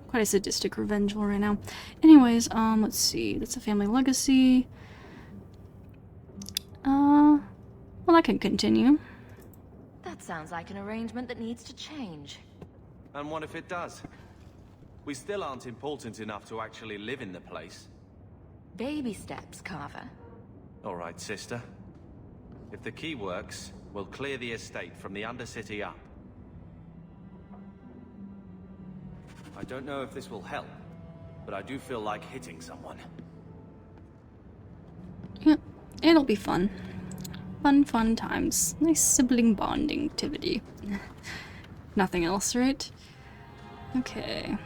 quite a sadistic revengeful right now. Anyways, let's see. That's a family legacy. Well, that can continue. That sounds like an arrangement that needs to change. And what if it does? We still aren't important enough to actually live in the place. Baby steps, Carver. All right, sister. If the key works, we'll clear the estate from the Undercity up. I don't know if this will help, but I do feel like hitting someone. Yeah, it'll be fun. Fun times. Nice sibling bonding activity. Nothing else, right? Okay.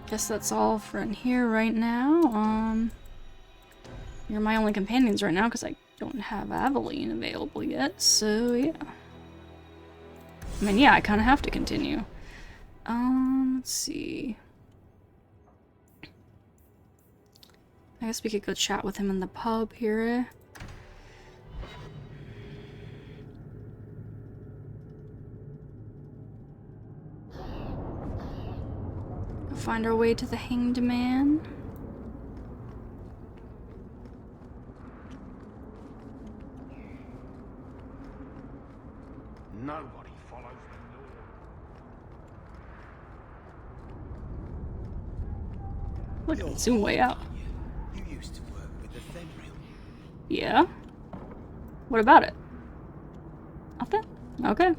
Guess that's all for in here right now. You're my only companions right now because I don't have Aveline available yet, so yeah. I mean, yeah, I kind of have to continue. Let's see. I guess we could go chat with him in the pub here. Find our way to the Hanged Man. follows the north. Look, it's zoom way out. You used to work with the Fenrir. Yeah? What about it? Nothing? Okay.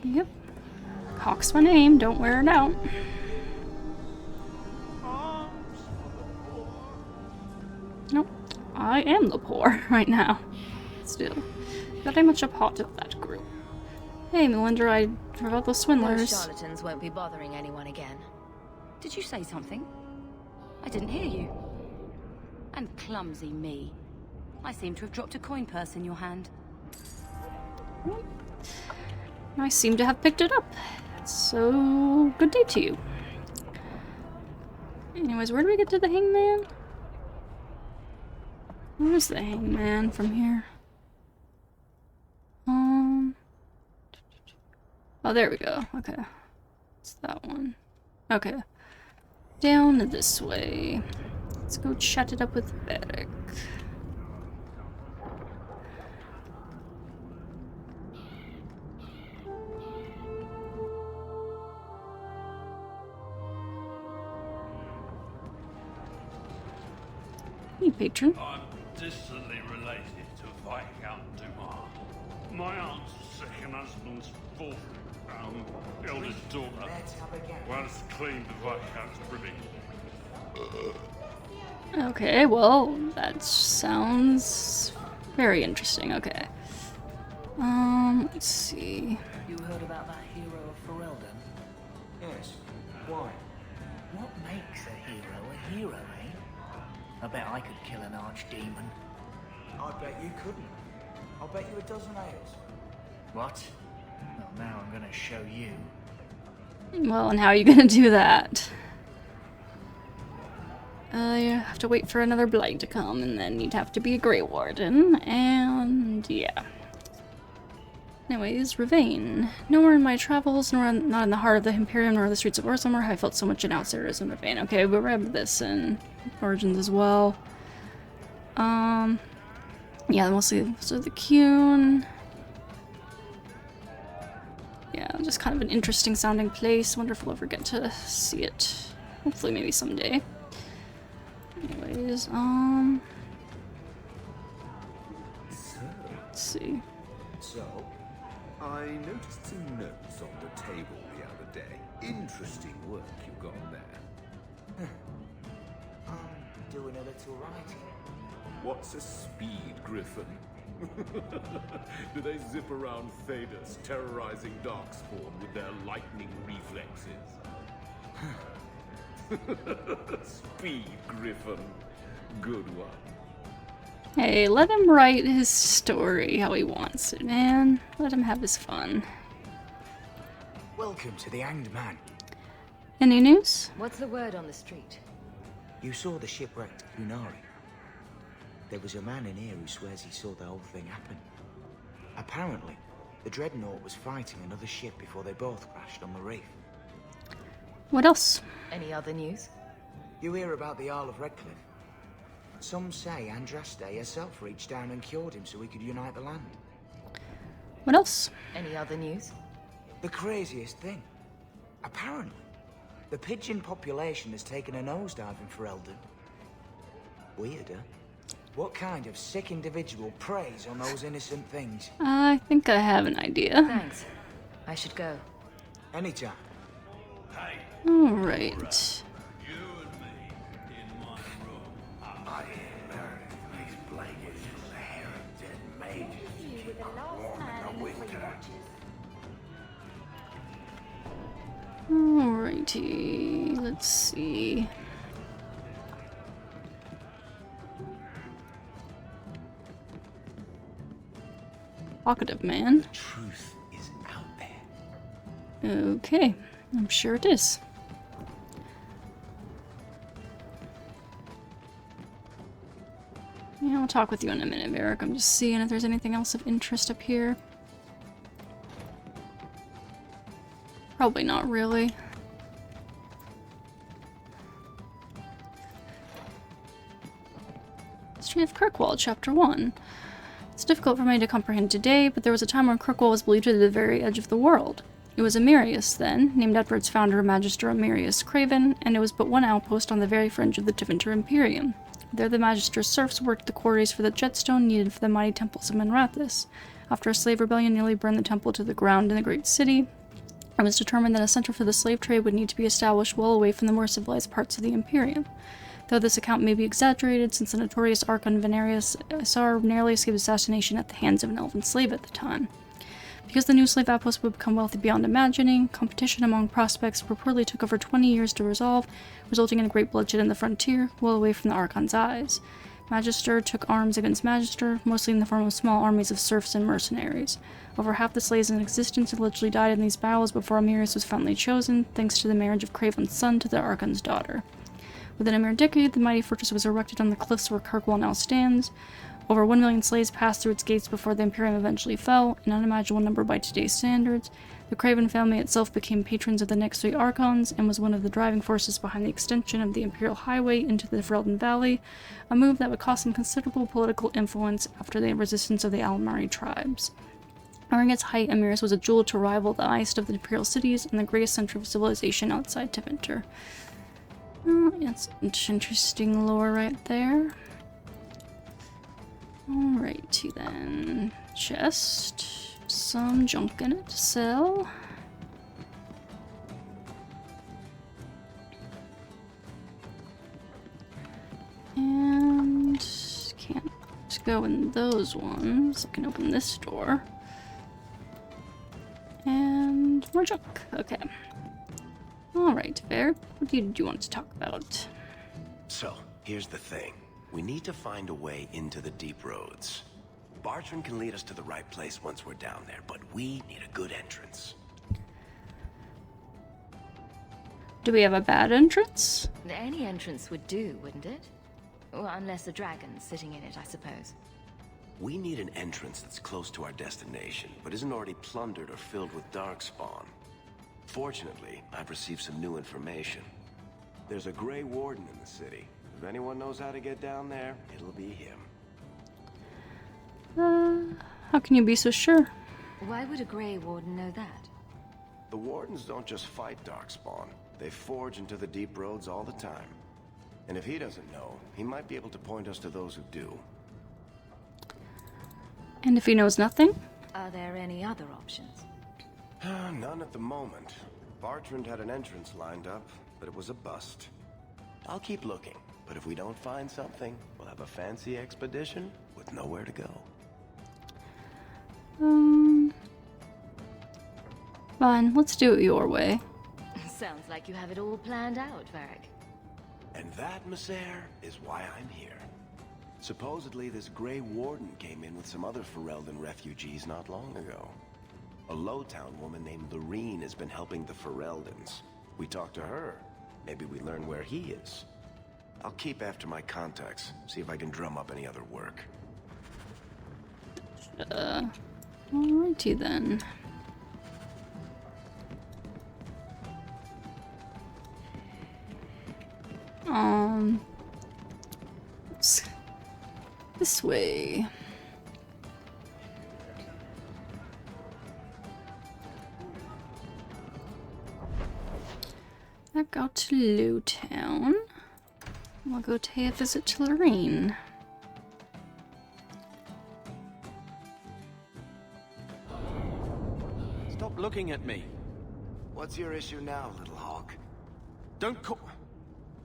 Yep. Hawke's my name, don't wear it out. Nope. I am the poor right now. Still. Very much a part of that group. Hey, Melinda, I drove out those swindlers. Those charlatans won't be bothering anyone again. Did you say something? I didn't hear you. And clumsy me. I seem to have dropped a coin purse in your hand. I seem to have picked it up. So, good day to you. Anyways, where do we get to the hangman? Where's the hangman from here? Oh, there we go. Okay. It's that one. Okay. Down this way. Let's go chat it up with Beric. Hey, patron. I'm distantly related to Viscount Dumas. My aunt's second husband's fourth, eldest daughter. Once cleaned the Viscount's ribbing. Okay, well, that sounds very interesting. Okay. Let's see. You heard about that hero of Ferelden? Yes. Why? What makes a hero, eh? I bet I could kill an archdemon. I bet you couldn't. I'll bet you a dozen ales. What? Well, now I'm gonna show you. Well, and how are you gonna do that? You have to wait for another blight to come, and then you'd have to be a Grey Warden, and yeah. Anyways, Ravane. Nowhere in my travels, not in the heart of the Imperium, nor the streets of Orzammar, have I felt so much an outsiderism in Ravane. Okay, we'll grab this in Origins as well. Yeah, mostly so the Qun. Yeah, just kind of an interesting sounding place. Wonder if we'll ever get to see it. Hopefully, maybe someday. Anyways, let's see. So, I noticed some notes on the table the other day. Interesting work you've got there. I'm doing a little writing. What's a speed griffin? Do they zip around Thedas, terrorizing Darkspawn with their lightning reflexes? Speed griffin. Good one. Hey, let him write his story how he wants it, man. Let him have his fun. Welcome to the Hanged Man. Any news? What's the word on the street? You saw the shipwrecked Qunari. There was a man in here who swears he saw the whole thing happen. Apparently, the Dreadnought was fighting another ship before they both crashed on the reef. What else? Any other news? You hear about the Isle of Redcliffe? Some say Andraste herself reached down and cured him so he could unite the land. What else? Any other news? The craziest thing. Apparently, the pigeon population has taken a nosedive in Ferelden. Weirder. What kind of sick individual preys on those innocent things? I think I have an idea. Thanks. I should go. Anytime. Alright. Alrighty, let's see. Talkative man. The truth is out there. Okay, I'm sure it is. Yeah, I'll talk with you in a minute, Varric. I'm just seeing if there's anything else of interest up here. Probably not really. History of Kirkwall, Chapter 1. It's difficult for me to comprehend today, but there was a time when Kirkwall was believed to be the very edge of the world. It was Amirius then, named after its founder, Magister Amirius Craven, and it was but one outpost on the very fringe of the Tiventer Imperium. There the Magister's serfs worked the quarries for the jetstone needed for the mighty temples of Manrathus. After a slave rebellion nearly burned the temple to the ground in the great city, it was determined that a center for the slave trade would need to be established well away from the more civilized parts of the Imperium. Though this account may be exaggerated, since the notorious Archon Venarius Isar narrowly escaped assassination at the hands of an elven slave at the time. Because the new slave outpost would become wealthy beyond imagining, competition among prospects reportedly took over 20 years to resolve, resulting in a great bloodshed in the frontier, well away from the Archon's eyes. Magister took arms against Magister, mostly in the form of small armies of serfs and mercenaries. Over half the slaves in existence allegedly died in these battles before Amirius was finally chosen, thanks to the marriage of Craven's son to the Archon's daughter. Within a mere decade, the mighty fortress was erected on the cliffs where Kirkwall now stands. Over 1 million slaves passed through its gates before the Imperium eventually fell, an unimaginable number by today's standards. The Craven family itself became patrons of the next 3 Archons and was one of the driving forces behind the extension of the Imperial Highway into the Ferelden Valley, a move that would cost them considerable political influence after the resistance of the Almari tribes. During its height, Amirius was a jewel to rival the highest of the Imperial cities and the greatest center of civilization outside Tiventer. Oh, that's interesting lore right there. Alrighty then. Chest. Some junk in it to sell. And can't go in those ones. I can open this door. And more junk. Okay. Alright, Fair. What do you want to talk about? So, here's the thing. We need to find a way into the deep roads. Bartrand can lead us to the right place once we're down there, but we need a good entrance. Do we have a bad entrance? Any entrance would do, wouldn't it? Well, unless a dragon's sitting in it, I suppose. We need an entrance that's close to our destination, but isn't already plundered or filled with darkspawn. Fortunately, I've received some new information. There's a Grey Warden in the city. If anyone knows how to get down there, it'll be him. How can you be so sure? Why would a Grey Warden know that? The Wardens don't just fight darkspawn. They forge into the deep roads all the time. And if he doesn't know, he might be able to point us to those who do. And if he knows nothing? Are there any other options? None at the moment. Bartrand had an entrance lined up, but it was a bust. I'll keep looking, but if we don't find something, we'll have a fancy expedition with nowhere to go. Fine, let's do it your way. Sounds like you have it all planned out, Varric. And that, Missair, is why I'm here. Supposedly, this Grey Warden came in with some other Ferelden refugees not long ago. A Lowtown woman named Lorene has been helping the Fereldans. We talked to her. Maybe we learn where he is. I'll keep after my contacts, see if I can drum up any other work. Alrighty then. This way. I go to Lowtown. We'll go pay a visit to Lorene. Stop looking at me. What's your issue now, little Hawke? Don't call...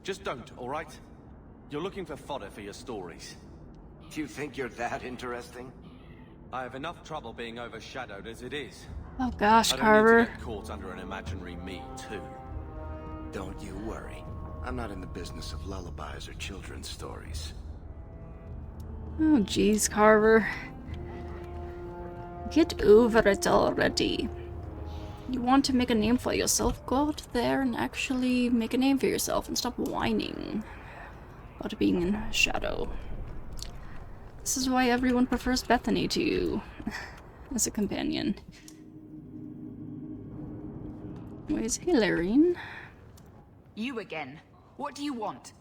Just don't, alright? You're looking for fodder for your stories. Do you think you're that interesting? I have enough trouble being overshadowed as it is. Oh gosh, I don't Carver. need to get caught under an imaginary me, too. Don't you worry. I'm not in the business of lullabies or children's stories. Oh jeez, Carver. Get over it already. You want to make a name for yourself? Go out there and actually make a name for yourself and stop whining about being in shadow. This is why everyone prefers Bethany to you as a companion. Anyways, hey Lorene. You again. What do you want?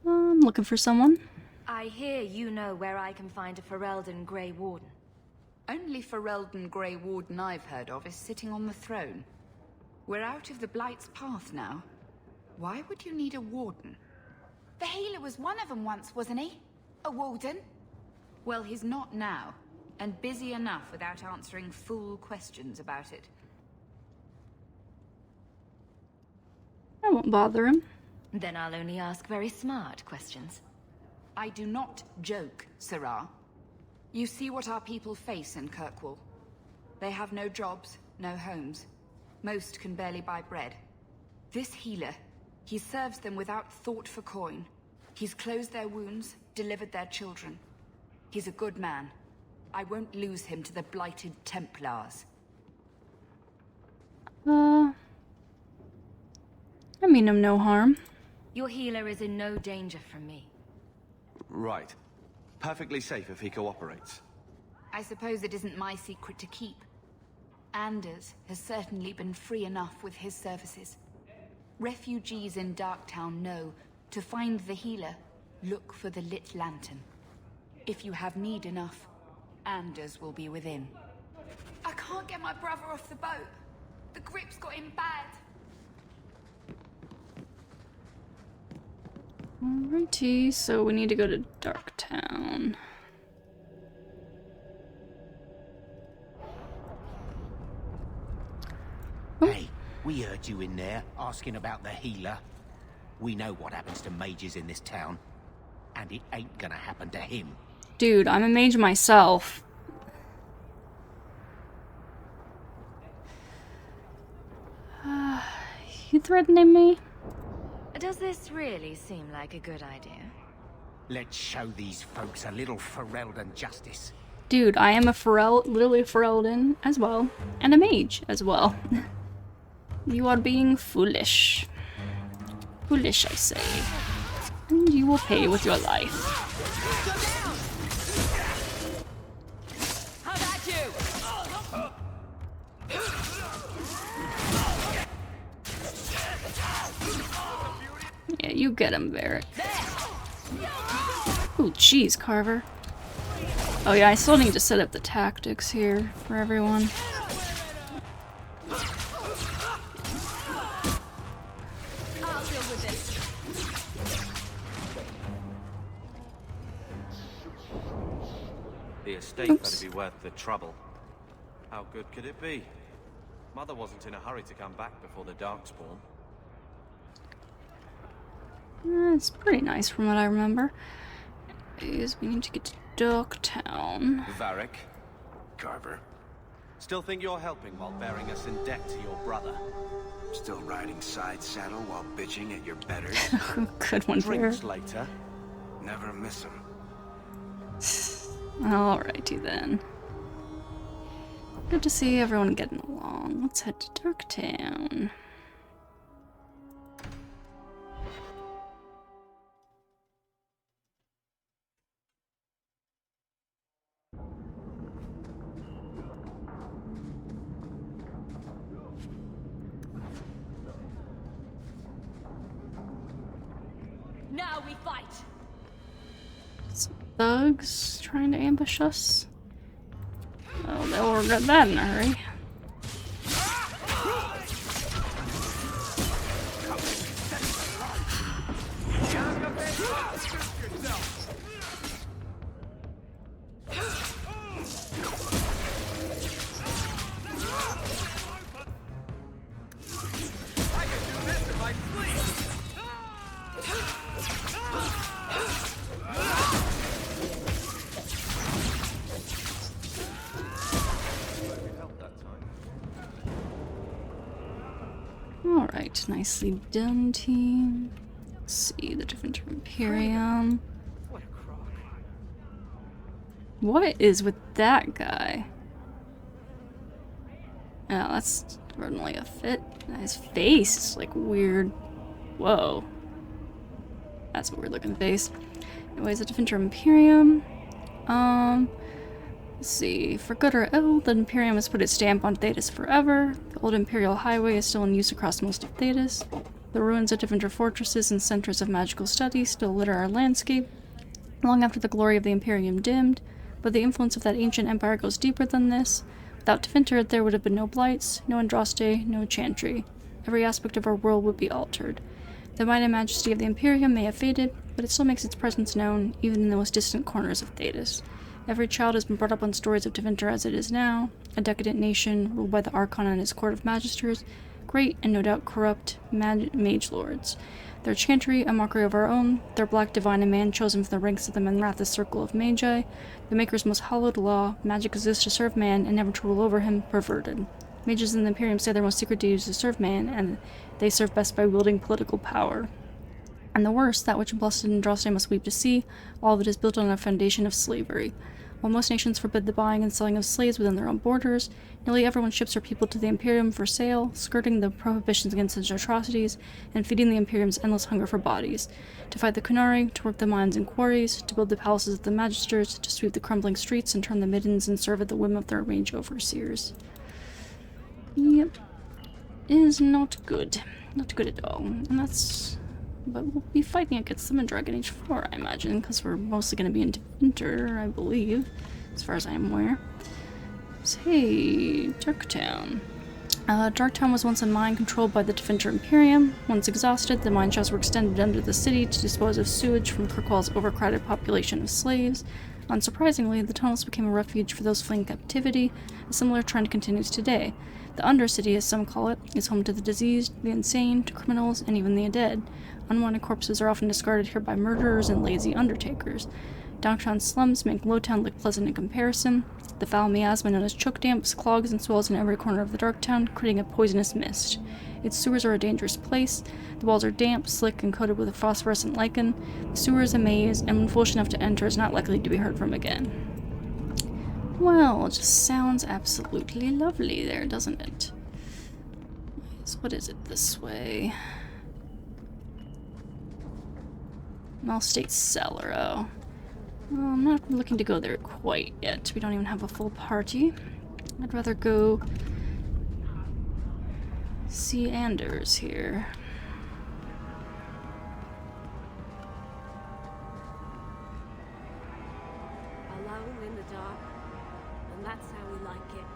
I'm looking for someone. I hear you know where I can find a Ferelden Grey Warden. Only Ferelden Grey Warden I've heard of is sitting on the throne. We're out of the Blight's path now. Why would you need a warden? The healer was one of them once, wasn't he? A warden? Well, he's not now, and busy enough without answering fool questions about it. I won't bother him. Then I'll only ask very smart questions. I do not joke, Sirrah. You see what our people face in Kirkwall. They have no jobs, no homes. Most can barely buy bread. This healer, he serves them without thought for coin. He's closed their wounds, delivered their children. He's a good man. I won't lose him to the blighted Templars. I mean him no harm. Your healer is in no danger from me. Right. Perfectly safe if he cooperates. I suppose it isn't my secret to keep. Anders has certainly been free enough with his services. Refugees in Darktown know to find the healer, look for the lit lantern. If you have need enough, Anders will be within. I can't get my brother off the boat. The grip's got him bad. Alrighty, so we need to go to Darktown. Hey, we heard you in there asking about the healer. We know what happens to mages in this town, and it ain't gonna happen to him. Dude, I'm a mage myself. You threatening me? Does this really seem like a good idea? Let's show these folks a little Ferelden justice. Dude, I am a literally a Ferelden as well, and a mage as well. You are being foolish. Foolish, I say. And you will pay with your life. How about you? Yeah, you get him, Varric. Ooh, jeez, Carver. Oh yeah, I still need to set up the tactics here for everyone. I'll deal with this. The estate better be worth the trouble. How good could it be? Mother wasn't in a hurry to come back before the Darkspawn. It's pretty nice from what I remember. Is we need to get to Darktown. Varric. Carver. Still think you're helping while bearing us in debt to your brother? Still riding side saddle while bitching at your betters? Good one, Drinks Varric. later. Never miss them. Alrighty then. Good to see everyone getting along. Let's head to Darktown. Now we fight. Some thugs trying to ambush us. Oh, they'll regret that in a hurry. Alright, nicely done, team. Let's see the different Imperium. What is with that guy? Oh, that's certainly a fit. His face is like weird. Whoa. That's a weird looking face. Anyways, a different Imperium. Let's see. For good or ill, the Imperium has put its stamp on Thedas forever. The old Imperial Highway is still in use across most of Thedas. The ruins of different fortresses and centers of magical study still litter our landscape. long after the glory of the Imperium dimmed, but the influence of that ancient empire goes deeper than this. Without Tevinter, there would have been no blights, no Andraste, no chantry. Every aspect of our world would be altered. The might and majesty of the Imperium may have faded, but it still makes its presence known, even in the most distant corners of Thedas. Every child has been brought up on stories of Tevinter as it is now, a decadent nation ruled by the Archon and his court of magisters, great and no doubt corrupt mage lords. Their chantry, a mockery of our own, their black divine and man chosen from the ranks of the Menrathis circle of magi, the Maker's most hallowed law, magic exists to serve man and never to rule over him, perverted. Mages in the Imperium say their most secret duty is to serve man, and they serve best by wielding political power. And the worst, that which blessed Andraste must weep to see, all of it is built on a foundation of slavery. While most nations forbid the buying and selling of slaves within their own borders, nearly everyone ships her people to the Imperium for sale, skirting the prohibitions against such atrocities, and feeding the Imperium's endless hunger for bodies. To fight the Qunari, to work the mines and quarries, to build the palaces of the magisters, to sweep the crumbling streets and turn the middens and serve at the whim of their mage overseers. Yep. Is not good. Not good at all. And that's... But we'll be fighting against them in Dragon Age 4, I imagine, because we're mostly going to be in Tevinter, I believe, as far as I am aware. So, hey, Darktown. Darktown was once a mine controlled by the Tevinter Imperium. Once exhausted, the mine shafts were extended under the city to dispose of sewage from Kirkwall's overcrowded population of slaves. Unsurprisingly, the tunnels became a refuge for those fleeing captivity. A similar trend continues today. The Undercity, as some call it, is home to the diseased, the insane, to criminals, and even the dead. Unwanted corpses are often discarded here by murderers and lazy undertakers. Downtown slums make Lowtown look pleasant in comparison. The foul miasma known as choke damps clogs and swells in every corner of the Darktown, creating a poisonous mist. Its sewers are a dangerous place. The walls are damp, slick, and coated with a phosphorescent lichen. The sewer is a maze, and when foolish enough to enter is not likely to be heard from again. Well, it just sounds absolutely lovely there, doesn't it? So what is it this way? Malstate Cellar, oh. Well, I'm not looking to go there quite yet. We don't even have a full party. I'd rather go see Anders here. Alone in the dark, and that's how we like it.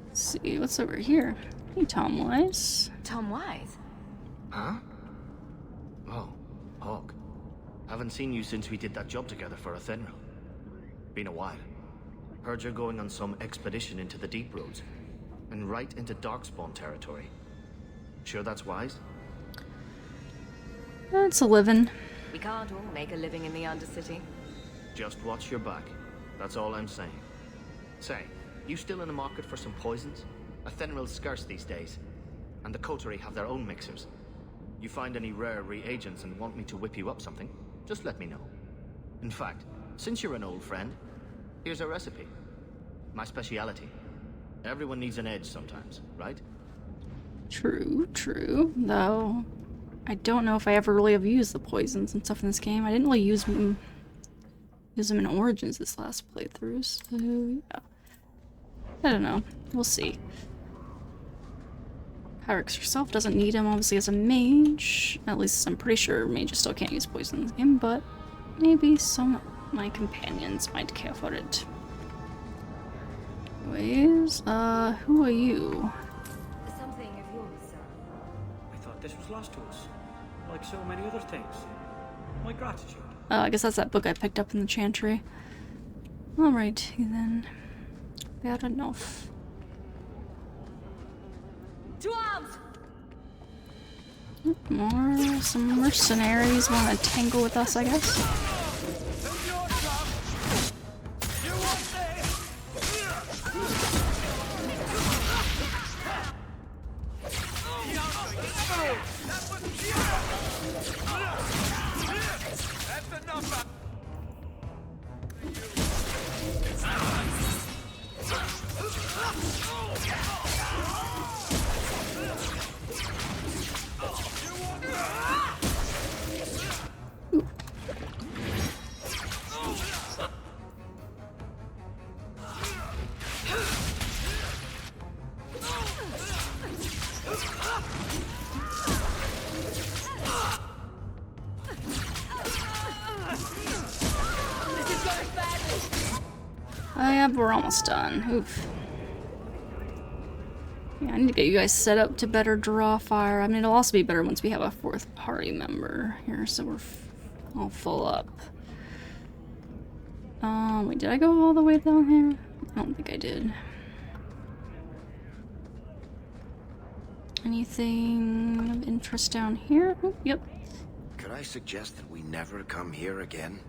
Let's see, what's over here? Hey, Tom Wise. Tom Wise? Huh? Oh, Hawke. Haven't seen you since we did that job together for Athenril. Been a while. Heard you're going on some expedition into the Deep Roads, and right into Darkspawn territory. Sure that's wise? It's a living. We can't all make a living in the Undercity. Just watch your back. That's all I'm saying. Say, you still in the market for some poisons? Athenril's scarce these days, and the coterie have their own mixers. You find any rare reagents and want me to whip you up something, just let me know. In fact, since you're an old friend, here's a recipe. My speciality. Everyone needs an edge sometimes, right? True, true. Though, I don't know if I ever really have used the poisons and stuff in this game. I didn't really use them in Origins this last playthrough, so yeah. I don't know. We'll see. Kyrix herself doesn't need him, obviously, as a mage. At least I'm pretty sure mages still can't use poison in this game, but maybe some of my companions might care for it. Anyways, who are you? Something of yours, sir. I thought this was lost to us, like so many other things. My gratitude. Oh, I guess that's that book I picked up in the chantry. Alrighty then. Fair enough. To arms! Some mercenaries want to tangle with us, I guess. Yeah, but we're almost done. Oof. Yeah, I need to get you guys set up to better draw fire. I mean, it'll also be better once we have a 4th party member here, so we're all full up. Wait, did I go all the way down here? I don't think I did. Anything of interest down here? Oh, yep. Could I suggest that we never come here again?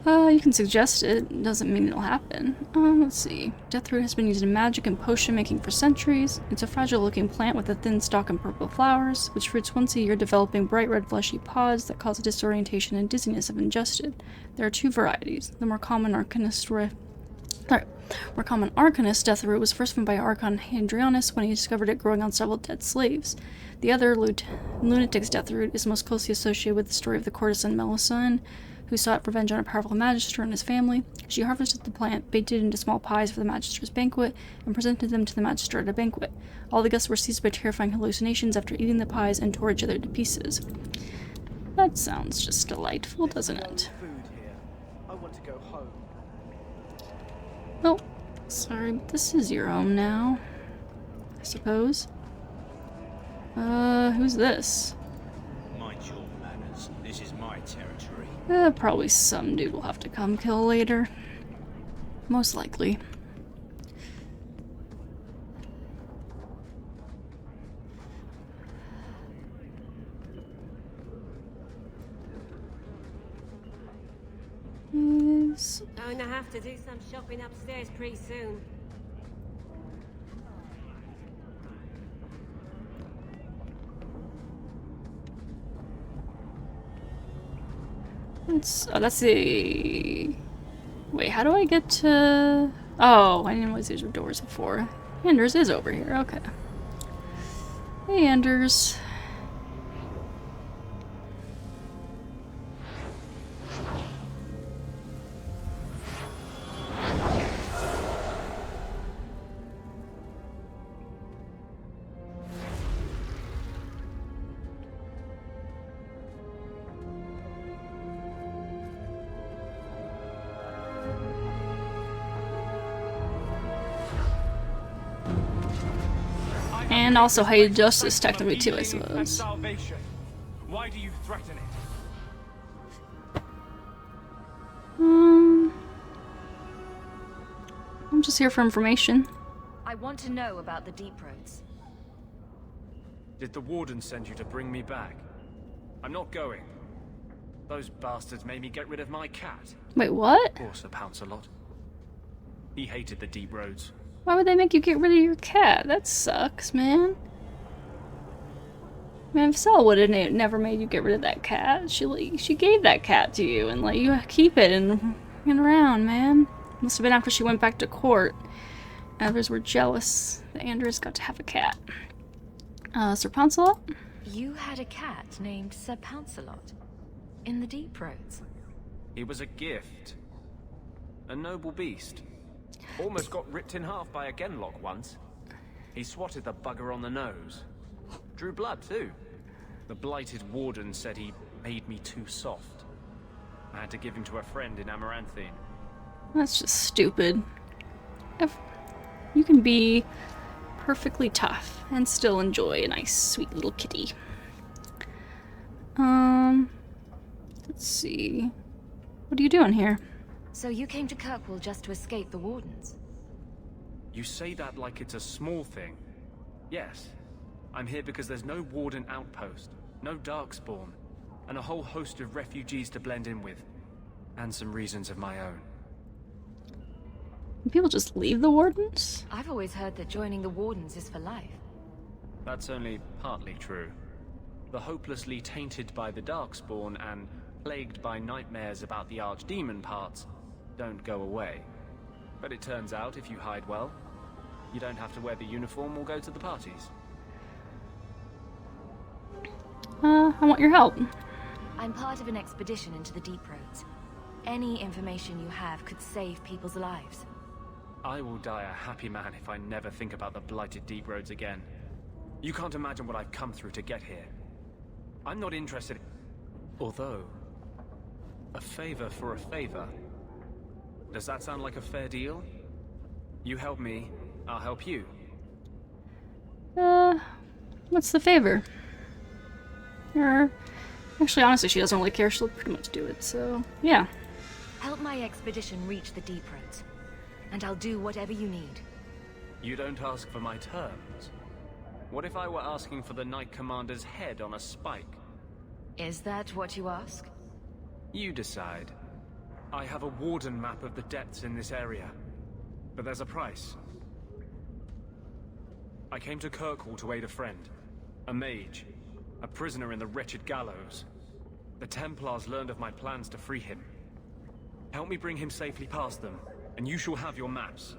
You can suggest it. Doesn't mean it'll happen. Let's see. Deathroot has been used in magic and potion making for centuries. It's a fragile-looking plant with a thin stalk and purple flowers, which fruits once a year, developing bright red fleshy pods that cause disorientation and dizziness if ingested. There are 2 varieties. The more common Arcanist Deathroot was first found by Archon Hadrianus when he discovered it growing on several dead slaves. The other, Lunatic's Deathroot, is most closely associated with the story of the courtesan Melusine, who sought revenge on a powerful magister and his family. She harvested the plant, baked it into small pies for the magister's banquet, and presented them to the magister at a banquet. All the guests were seized by terrifying hallucinations after eating the pies and tore each other to pieces. That sounds just delightful, doesn't it? Food here. I want to go home. Oh, sorry, but this is your home now, I suppose. Who's this? Mind your manners. This is my territory. Probably some dude we'll have to come kill later. Most likely. Yes. Going to have to do some shopping upstairs pretty soon. That's the... Wait, how do I get to... Oh, I didn't realize these were doors before. Anders is over here, okay. Hey, Anders. And also hate justice technically too, I suppose. Why do you threaten it? I'm just here for information. I want to know about the deep roads. Did the warden send you to bring me back? I'm not going. Those bastards made me get rid of my cat. Wait, what? Poor Sir Pouncelot. He hated the deep roads. Why would they make you get rid of your cat? That sucks, man. Man, if Sel would have never made you get rid of that cat, she gave that cat to you and let you keep it and run around, man. Must have been after she went back to court. Others were jealous that Anders got to have a cat. Sir Pouncelot? You had a cat named Sir Pouncelot in the deep roads. He was a gift. A noble beast. Almost got ripped in half by a Genlock once. He swatted the bugger on the nose. Drew blood, too. The blighted warden said he made me too soft. I had to give him to a friend in Amaranthine. That's just stupid. You can be perfectly tough and still enjoy a nice, sweet little kitty. Let's see. What are you doing here? So you came to Kirkwall just to escape the wardens? You say that like it's a small thing. Yes. I'm here because there's no warden outpost, no darkspawn, and a whole host of refugees to blend in with. And some reasons of my own. People just leave the wardens? I've always heard that joining the wardens is for life. That's only partly true. The hopelessly tainted by the darkspawn and plagued by nightmares about the archdemon parts don't go away. But it turns out if you hide well, you don't have to wear the uniform or go to the parties. I want your help. I'm part of an expedition into the deep roads. Any information you have could save people's lives. I will die a happy man if I never think about the blighted deep roads again. You can't imagine what I've come through to get here. I'm not interested. Although, a favor for a favor. Does that sound like a fair deal? You help me, I'll help you. What's the favor? Actually, honestly, she doesn't really care. She'll pretty much do it, so yeah. Help my expedition reach the deep roads, and I'll do whatever you need. You don't ask for my terms. What if I were asking for the Knight Commander's head on a spike? Is that what you ask? You decide. I have a warden map of the depths in this area, but there's a price. I came to Kirkwall to aid a friend, a mage, a prisoner in the wretched gallows. The Templars learned of my plans to free him. Help me bring him safely past them, and you shall have your maps.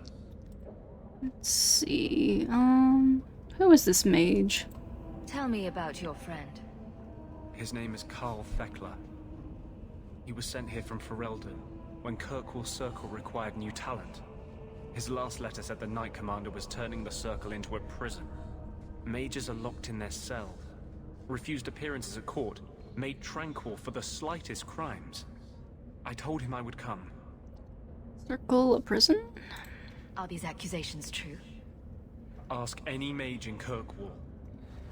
Let's see, who is this mage? Tell me about your friend. His name is Karl Thekla. He was sent here from Ferelden when Kirkwall's circle required new talent. His last letter said the Knight Commander was turning the circle into a prison. Mages are locked in their cell, refused appearances at court, made tranquil for the slightest crimes. I told him I would come. Circle a prison? Are these accusations true? Ask any mage in Kirkwall.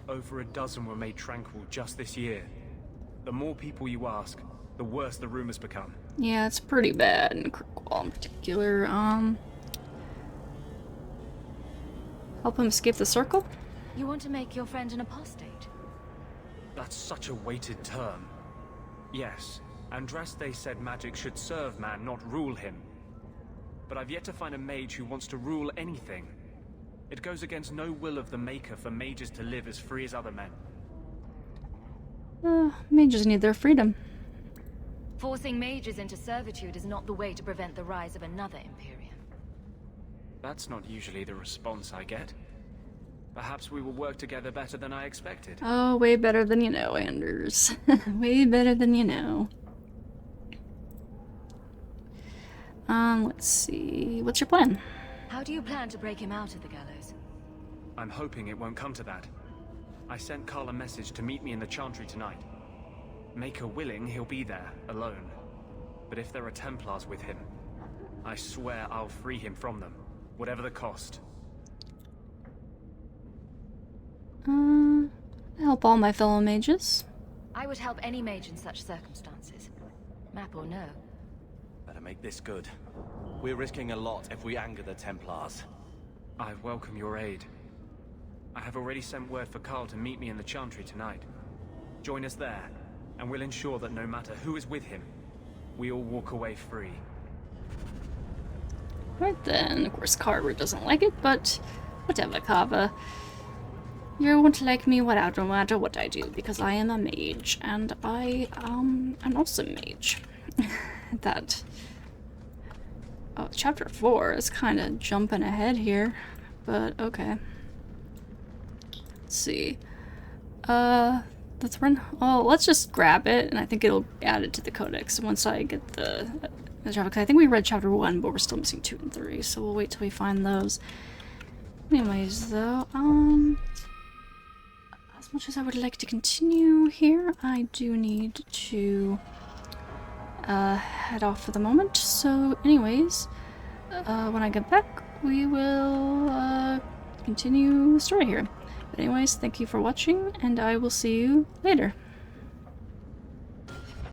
Over a dozen were made tranquil just this year. The more people you ask, the worse the rumors become. Yeah, it's pretty bad in Kirkwall in particular. Help him escape the circle? You want to make your friend an apostate? That's such a weighted term. Yes, Andraste said magic should serve man, not rule him. But I've yet to find a mage who wants to rule anything. It goes against no will of the Maker for mages to live as free as other men. Mages need their freedom. Forcing mages into servitude is not the way to prevent the rise of another Imperium. That's not usually the response I get. Perhaps we will work together better than I expected. Oh, way better than you know, Anders. Way better than you know. Let's see. What's your plan? How do you plan to break him out of the gallows? I'm hoping it won't come to that. I sent Karl a message to meet me in the Chantry tonight. Maker willing, he'll be there, alone. But if there are Templars with him, I swear I'll free him from them, whatever the cost. Help all my fellow mages. I would help any mage in such circumstances. Map or no. Better make this good. We're risking a lot if we anger the Templars. I welcome your aid. I have already sent word for Karl to meet me in the Chantry tonight. Join us there, and we'll ensure that no matter who is with him, we all walk away free. Right then, of course Carver doesn't like it, but whatever, Carver. You won't like me no matter what I do, because I am a mage, and I am an awesome mage. That... Oh, chapter 4 is kind of jumping ahead here, but okay. Let's see. Let's just grab it, and I think it'll add it to the codex once I get the chapter. I think we read chapter 1, but we're still missing 2 and 3, so we'll wait till we find those. Anyways, though, as much as I would like to continue here, I do need to head off for the moment. So, anyways, when I get back, we will continue the story here. But anyways, thank you for watching, and I will see you later.